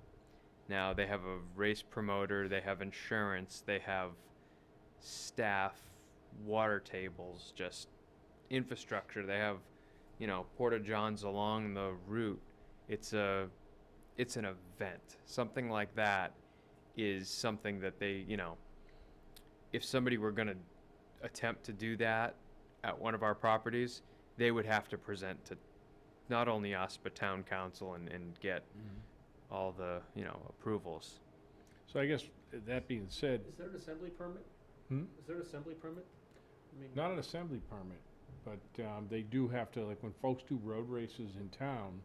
Now they have a race promoter, they have insurance, they have staff, water tables, just infrastructure. They have, porta johns along the route. It's an event. Something like that is something that they, if somebody were going to attempt to do that at one of our properties, they would have to present to not only us, but town council and get all the, approvals. So I guess, that being said, Is there an assembly permit? Hmm? Is there an assembly permit? I mean, not an assembly permit, but they do have to, like when folks do road races in town,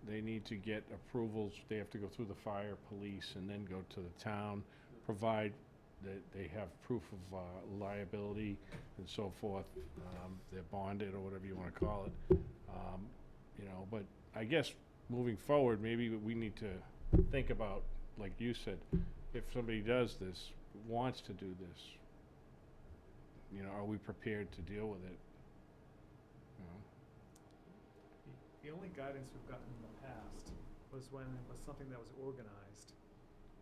they need to get approvals. They have to go through the fire, police, and then go to the town, provide that they have proof of liability and so forth. They're bonded or whatever you want to call it. But I guess moving forward, maybe we need to think about, like you said, if somebody does this, wants to do this, are we prepared to deal with it? The only guidance we've gotten in the past was when it was something that was organized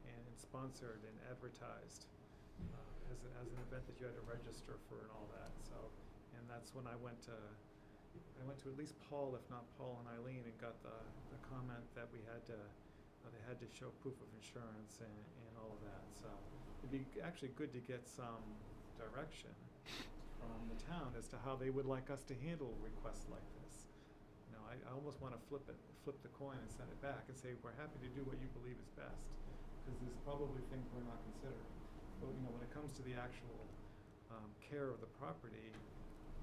and sponsored and advertised as an event that you had to register for and all that. So, and that's when I went to at least Paul, if not Paul and Eileen, and got the comment that we had to, they had to show proof of insurance and all of that. So it'd be actually good to get some direction from the town as to how they would like us to handle requests like this. You know, I almost want to flip the coin and send it back and say, we're happy to do what you believe is best, because there's probably things we're not considering. But, you know, when it comes to the actual care of the property,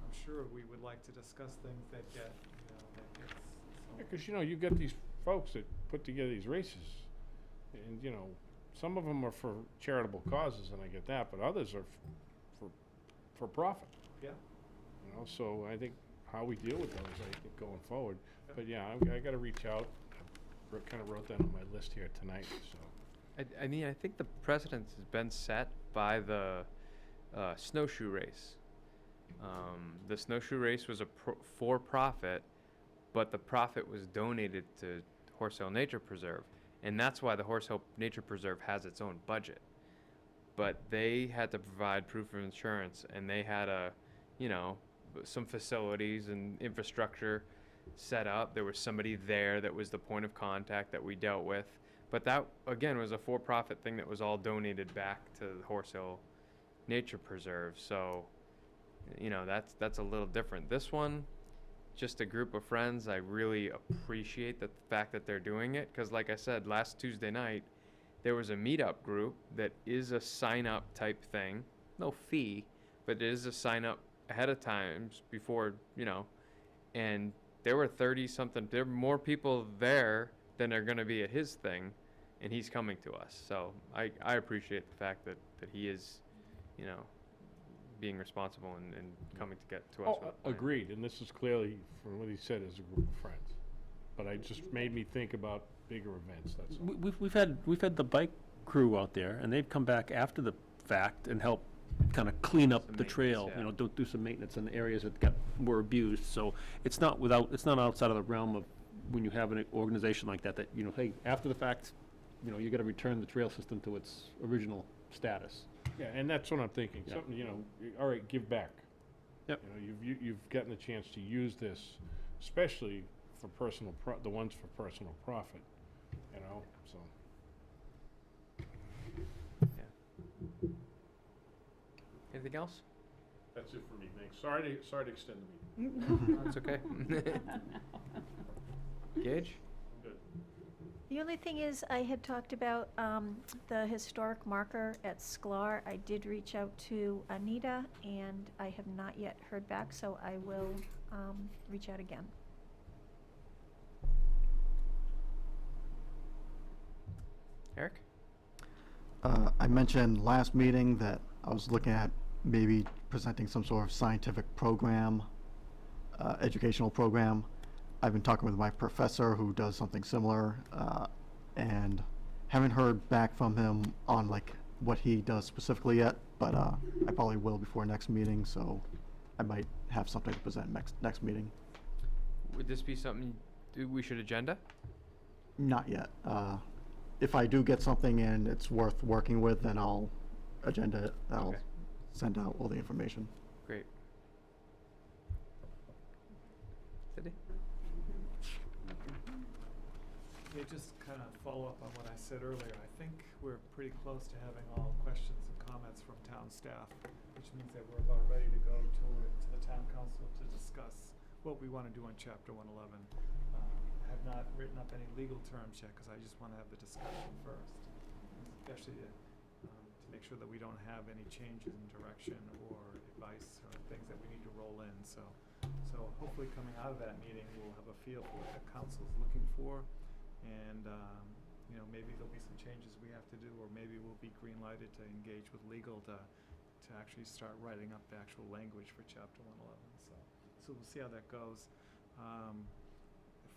I'm sure we would like to discuss things that get, you know, that gets some. Because, you know, you get these folks that put together these races, and, you know, some of them are for charitable causes, and I get that, but others are for profit. Yeah. You know, so I think how we deal with those, I think, going forward. But yeah, I gotta reach out. I kind of wrote that on my list here tonight, so. I mean, I think the precedence has been set by the snowshoe race. The snowshoe race was a for-profit, but the profit was donated to Horse Hill Nature Preserve, and that's why the Horse Hill Nature Preserve has its own budget. But they had to provide proof of insurance, and they had some facilities and infrastructure set up. There was somebody there that was the point of contact that we dealt with. But that, again, was a for-profit thing that was all donated back to the Horse Hill Nature Preserve. So, you know, that's a little different. This one, just a group of friends. I really appreciate the fact that they're doing it, because like I said, last Tuesday night, there was a meetup group that is a sign-up type thing. No fee, but it is a sign-up ahead of time before, you know, and there were 30-something, there were more people there than are going to be at his thing, and he's coming to us. So I appreciate the fact that he is, you know, being responsible and coming to get to us. Oh, with a plan. agreed, and this is clearly, from what he said, is a group of friends. But it just made me think about bigger events, that's all. We've had the bike crew out there, and they've come back after the fact and helped kind of clean up Some the trail, maintenance, you yeah. know, do some maintenance in the areas that were abused. So it's not outside of the realm of when you have an organization like that, you know, hey, after the fact, you know, you gotta return the trail system to its original status. Yeah, and that's what I'm thinking, Yeah. something, you know, all right, give back. Yep. You know, you've gotten a chance to use this, especially for the ones for personal profit, you know, so. Yeah. Anything else? That's it for me, thanks. Sorry to extend the meeting. That's okay. Gage? Good. The only thing is, I had talked about the historic marker at Sklar. I did reach out to Anita, and I have not yet heard back, so I will reach out again. Eric? I mentioned last meeting that I was looking at maybe presenting some sort of scientific program, educational program. I've been talking with my professor who does something similar, and haven't heard back from him on like what he does specifically yet, but I probably will before next meeting, so I might have something to present next meeting. Would this be something we should agenda? Not yet. If I do get something and it's worth working with, then I'll agenda it. I'll Okay. send out all the information. Great. Cindy? Yeah, just kind of follow up on what I said earlier. I think we're pretty close to having all questions and comments from town staff, which means that we're about ready to go to the town council to discuss what we want to do on chapter 111. I have not written up any legal terms yet, because I just want to have the discussion first, especially to make sure that we don't have any changes in direction or advice or things that we need to roll in. So hopefully coming out of that meeting, we'll have a feel for what the council's looking for. And, you know, maybe there'll be some changes we have to do, or maybe we'll be green lighted to engage with legal to actually start writing up the actual language for chapter 111. So we'll see how that goes.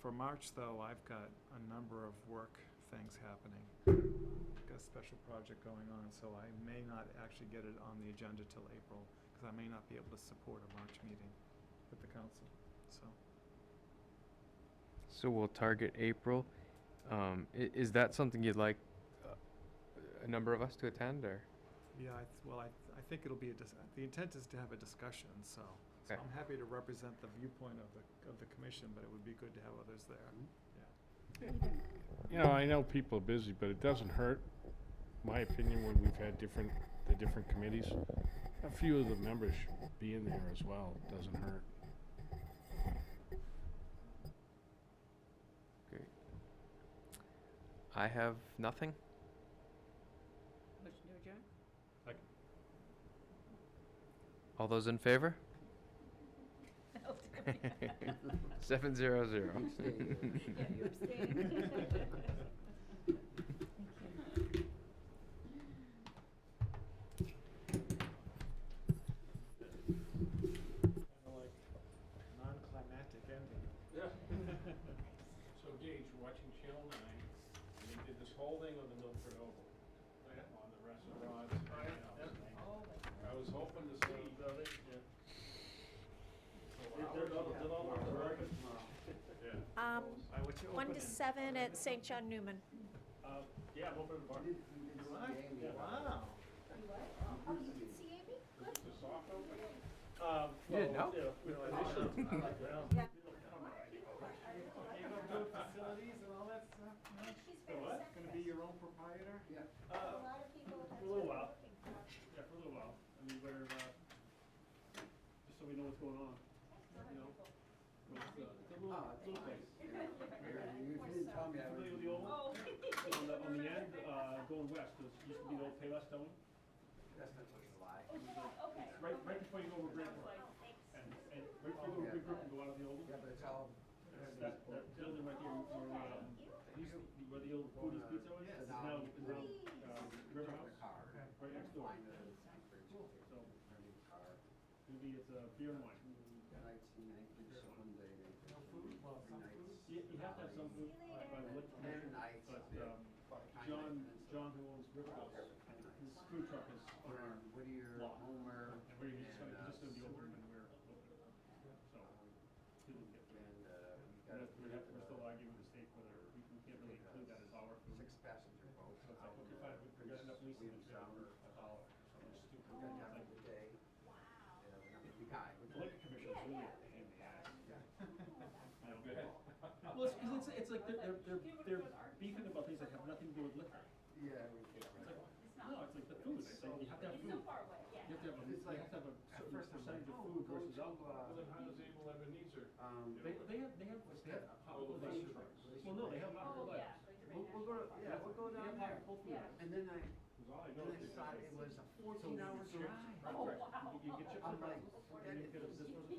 For March, though, I've got a number of work things happening. I've got a special project going on, so I may not actually get it on the agenda till April, because I may not be able to support a March meeting with the council, so. So we'll target April. Is that something you'd like a number of us to attend, or? Yeah, I think it'll be the intent is to have a discussion, so Okay. I'm happy to represent the viewpoint of the commission, but it would be good to have others there. Yeah. You know, I know people are busy, but it doesn't hurt, my opinion, when we've had the different committees. A few of the members being there as well doesn't hurt. Great. I have nothing. Motion to adjourn? All those in favor? 700. Yeah, you abstained. Kinda like non-climactic ending. So Gage, you're watching Channel 9, and they did this whole thing on the Milford Oval. On the restaurants and everything else. I was hoping to see. What's your 1 to opening? 7 at St. John Newman. Yeah, I'm open to the bar. Wow. Oh, you did see Amy? Is this a soft opening? You didn't know? Yeah. You gonna build facilities and all that stuff? No? She's very Gonna be your own proprietor? Yeah. A lot of people, that's For a little what while. they're looking for. Yeah, for a little while. I mean, we're, just so we know what's going on, you know? But it's a little place. You didn't tell me I Familiar with would. the oval? On the end, going west, there used to be the old Payless Stone. That's not such a lie. Right before you go over Grand Park. And right before you go over Big Brook and go out of the oval. Yeah, but it's all. That building right there where the old Foodie's Pizza was, is now River House, right next door. So, maybe it's beer and wine. You have to have some food by what commission, but John who owns River House, his food truck is on Whittier, lot. Homer, And we're just gonna be open when we're open. So, people can get food. We're still arguing with the state whether we can't really include that as our food. 6-passenger boat. So it's like, okay, fine, we got enough leasing to pay for $1. So it's stupid. We got It's down like, the day. The guy. the liquor commission is really a pain in the ass. Yeah. You know? Well, it's like they're beefing about things that have nothing to do with liquor. Yeah. It's like, no, it's like the food, it's like you have to have food. You have to have a, It's like, you have to have a certain first I'm percentage like, of food go versus to, alcohol. Well, then how does Abel Ebenezer? They have hot food food trucks. trucks. Well, no, they have hot food items. We'll go, we'll go down there. Full food items. And then I Because all I know is thought it was a 14-hour drive. Right. You get chips I'm and like, pretzels. forget And it. you get a, this was a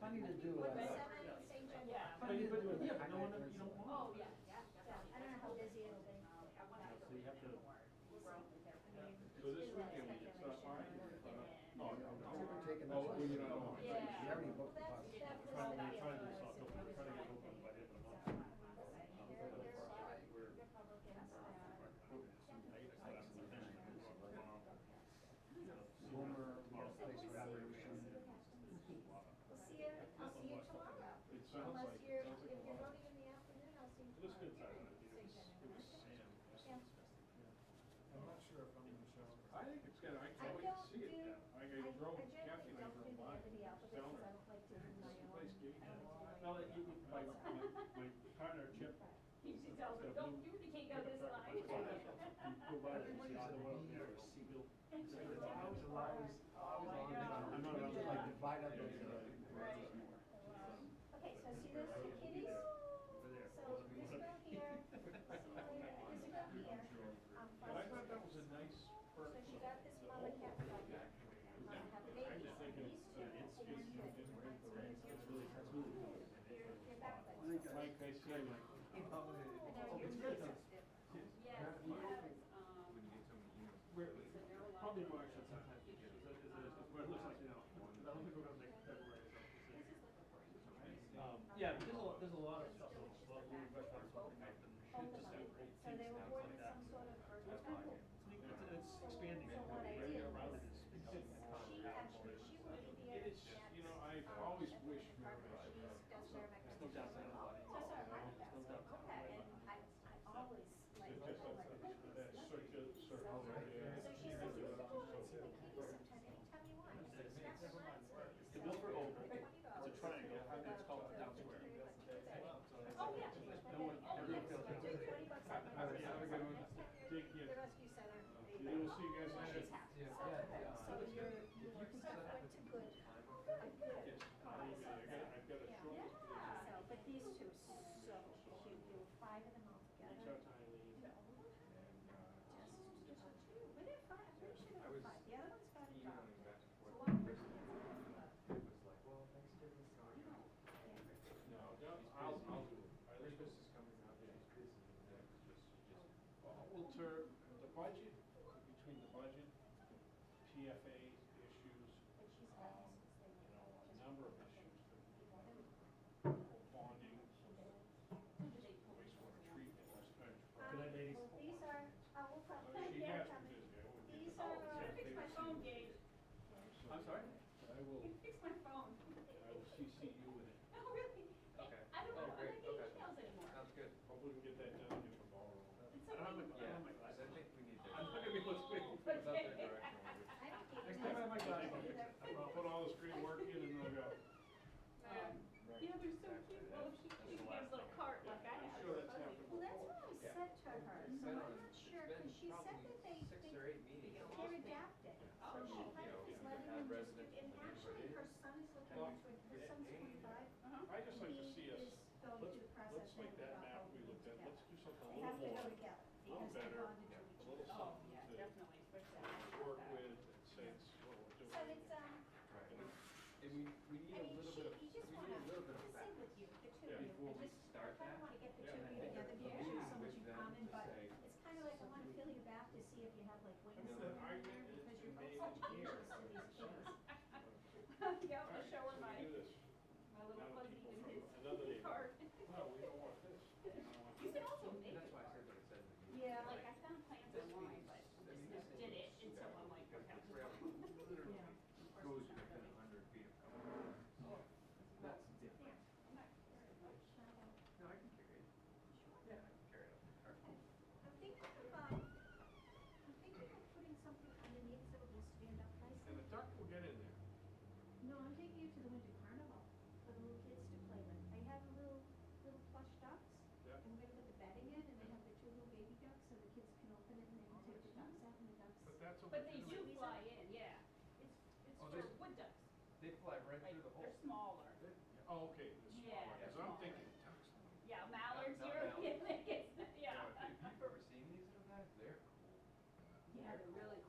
Funny to do. 1 to 7 at St. John. But you don't want to, you don't want. I don't know how busy it'll be. So you have to. So this weekend we can stop by. No, We're taking the Oh, bus. well, you know. We already booked the bus. Trying to get soft open, trying to get open by the end of the month. Homer, place revolution. I'll see you tomorrow. It sounds Unless like, you're, it sounds like if a you're lot. voting in the afternoon, I'll see you It was good tomorrow. time. It was I'm not sure if I'm gonna show. I think it's good. I I can't wait to don't see it do, now. I drove, I Kathy generally and I don't do drove the by. end of the alphabet Down because there. I don't like to do my It's a own. place, Gage. I don't like to do No, my that own. my partner Chip. She tells me, don't, you can't go this line. You go by there and see all the oil there, see Bill. Always allows, I'm not around. like divide up those. Okay, so see those two kitties? Over there. So this girl here, this girl here, But I thought that was a nice perk. So she got this mama cat puppy. Have the babies. These two, the one here. You're back, but. Mike, I see, like, And now you're receptive. Yes, we have, Probably March at some time. What it looks like now. I don't think we're gonna make February. Yeah, there's a lot of stuff. A lot of new restaurants opening up and just have great So they were things working and some things sort like of that. It's expanding. So what I Right did around was, it is big. she actually, she wouldn't be able to it's, you know, I always wish we were like, She's does their No doubt in my mind. So I like that, so okay, and I always like, it's just like, that circle right there. so she says, you can go and see the kitty sometime, anytime you want. I said, "Snap the lines." The Milford Oval, $20. it's a triangle, and it's called Town Square. So TFA issues, a number of issues. Bonding, wastewater treatment, last time. Good night, ladies. These are, we'll come. She has been busy, I wouldn't get These that. are, Fix my phone, Gabe. I'm sorry? I will, You fix my phone. I will CC you with it. Oh, really? Okay. I don't know, I Great, don't get okay. emails anymore. Sounds good. Hopefully we can get that done and get the ball rolling. It's I don't have okay. my, I don't have my I glasses. think we need to. I'm not gonna be able to speak. Without Okay. the directional review. I don't think. Next time I have my glasses, either. I'll put all the screen work in and then I'll go. Yeah, they're so cute. Well, if she gave a little cart like I I'm have. sure it's that's fuzzy. happened Well, that's before. what I Yeah. said to her, It's so been I'm on- not sure, it's been because she said probably that they, 6 or 8 meetings. they're adapted. Oh, So she yeah. kind of is Yeah. letting Have them just, residents and from the actually neighborhood. her son is looking Well, into it, her son's 25. Uh-huh. I just like to He see us, is going let's, through the process let's make and that we'll map all we do looked at, together. let's do something a They little have to go more, together, little because they're better, bonded to a each little other. Oh, yeah, to definitely, especially after work that. with and say it's what we're doing. So it's, Right. And we need I a mean, little she, bit of, you just we wanna, need a little bit of to sit practice. with you, the two Yeah. of you, Before and we just, start I kinda that. wanna get the Yeah. two of And I you think together, the because you meeting have so much with in them common, to but say, it's kinda like I wanna feel you back to see if you have like wings mean, in the argument there, is because to you're both make such it anxious here. to these kids. Yeah, I'll show her So my, we do this. my little Now fuzzy people in from his another neighborhood. cart. No, we don't want this. We don't want You this. can also make That's it why I hard. said what I said. in the meeting. Yeah, like I found plans This online, meeting's- but I just mean, never this did is it until I'm like, because okay, I'm the just trail going. literally Yeah. goes within 100 feet of cover. That's different. I'm not very much. No, I can carry it. Yeah, I can carry it up the cart. I'm thinking of putting something underneath so it will stand up And nicely. the duck will get in there. No, I'm taking you to the winter carnival for the little kids to play with. They have little plush ducks. Yeah. And we're gonna put the bedding in, and they have the two little baby ducks, so the kids can open it and they can take the ducks out, and the ducks. But that's a But they legitimate. do fly in, yeah. It's Oh, for this- wood ducks. They fly right Like, through the hole. they're smaller. Oh, okay, the Yeah, smaller, they're cause I'm smaller. thinking ducks. Yeah, mallards, Not you're, mallards. yeah, No, if you've ever seen these little guys, they're cool. Yeah, they're really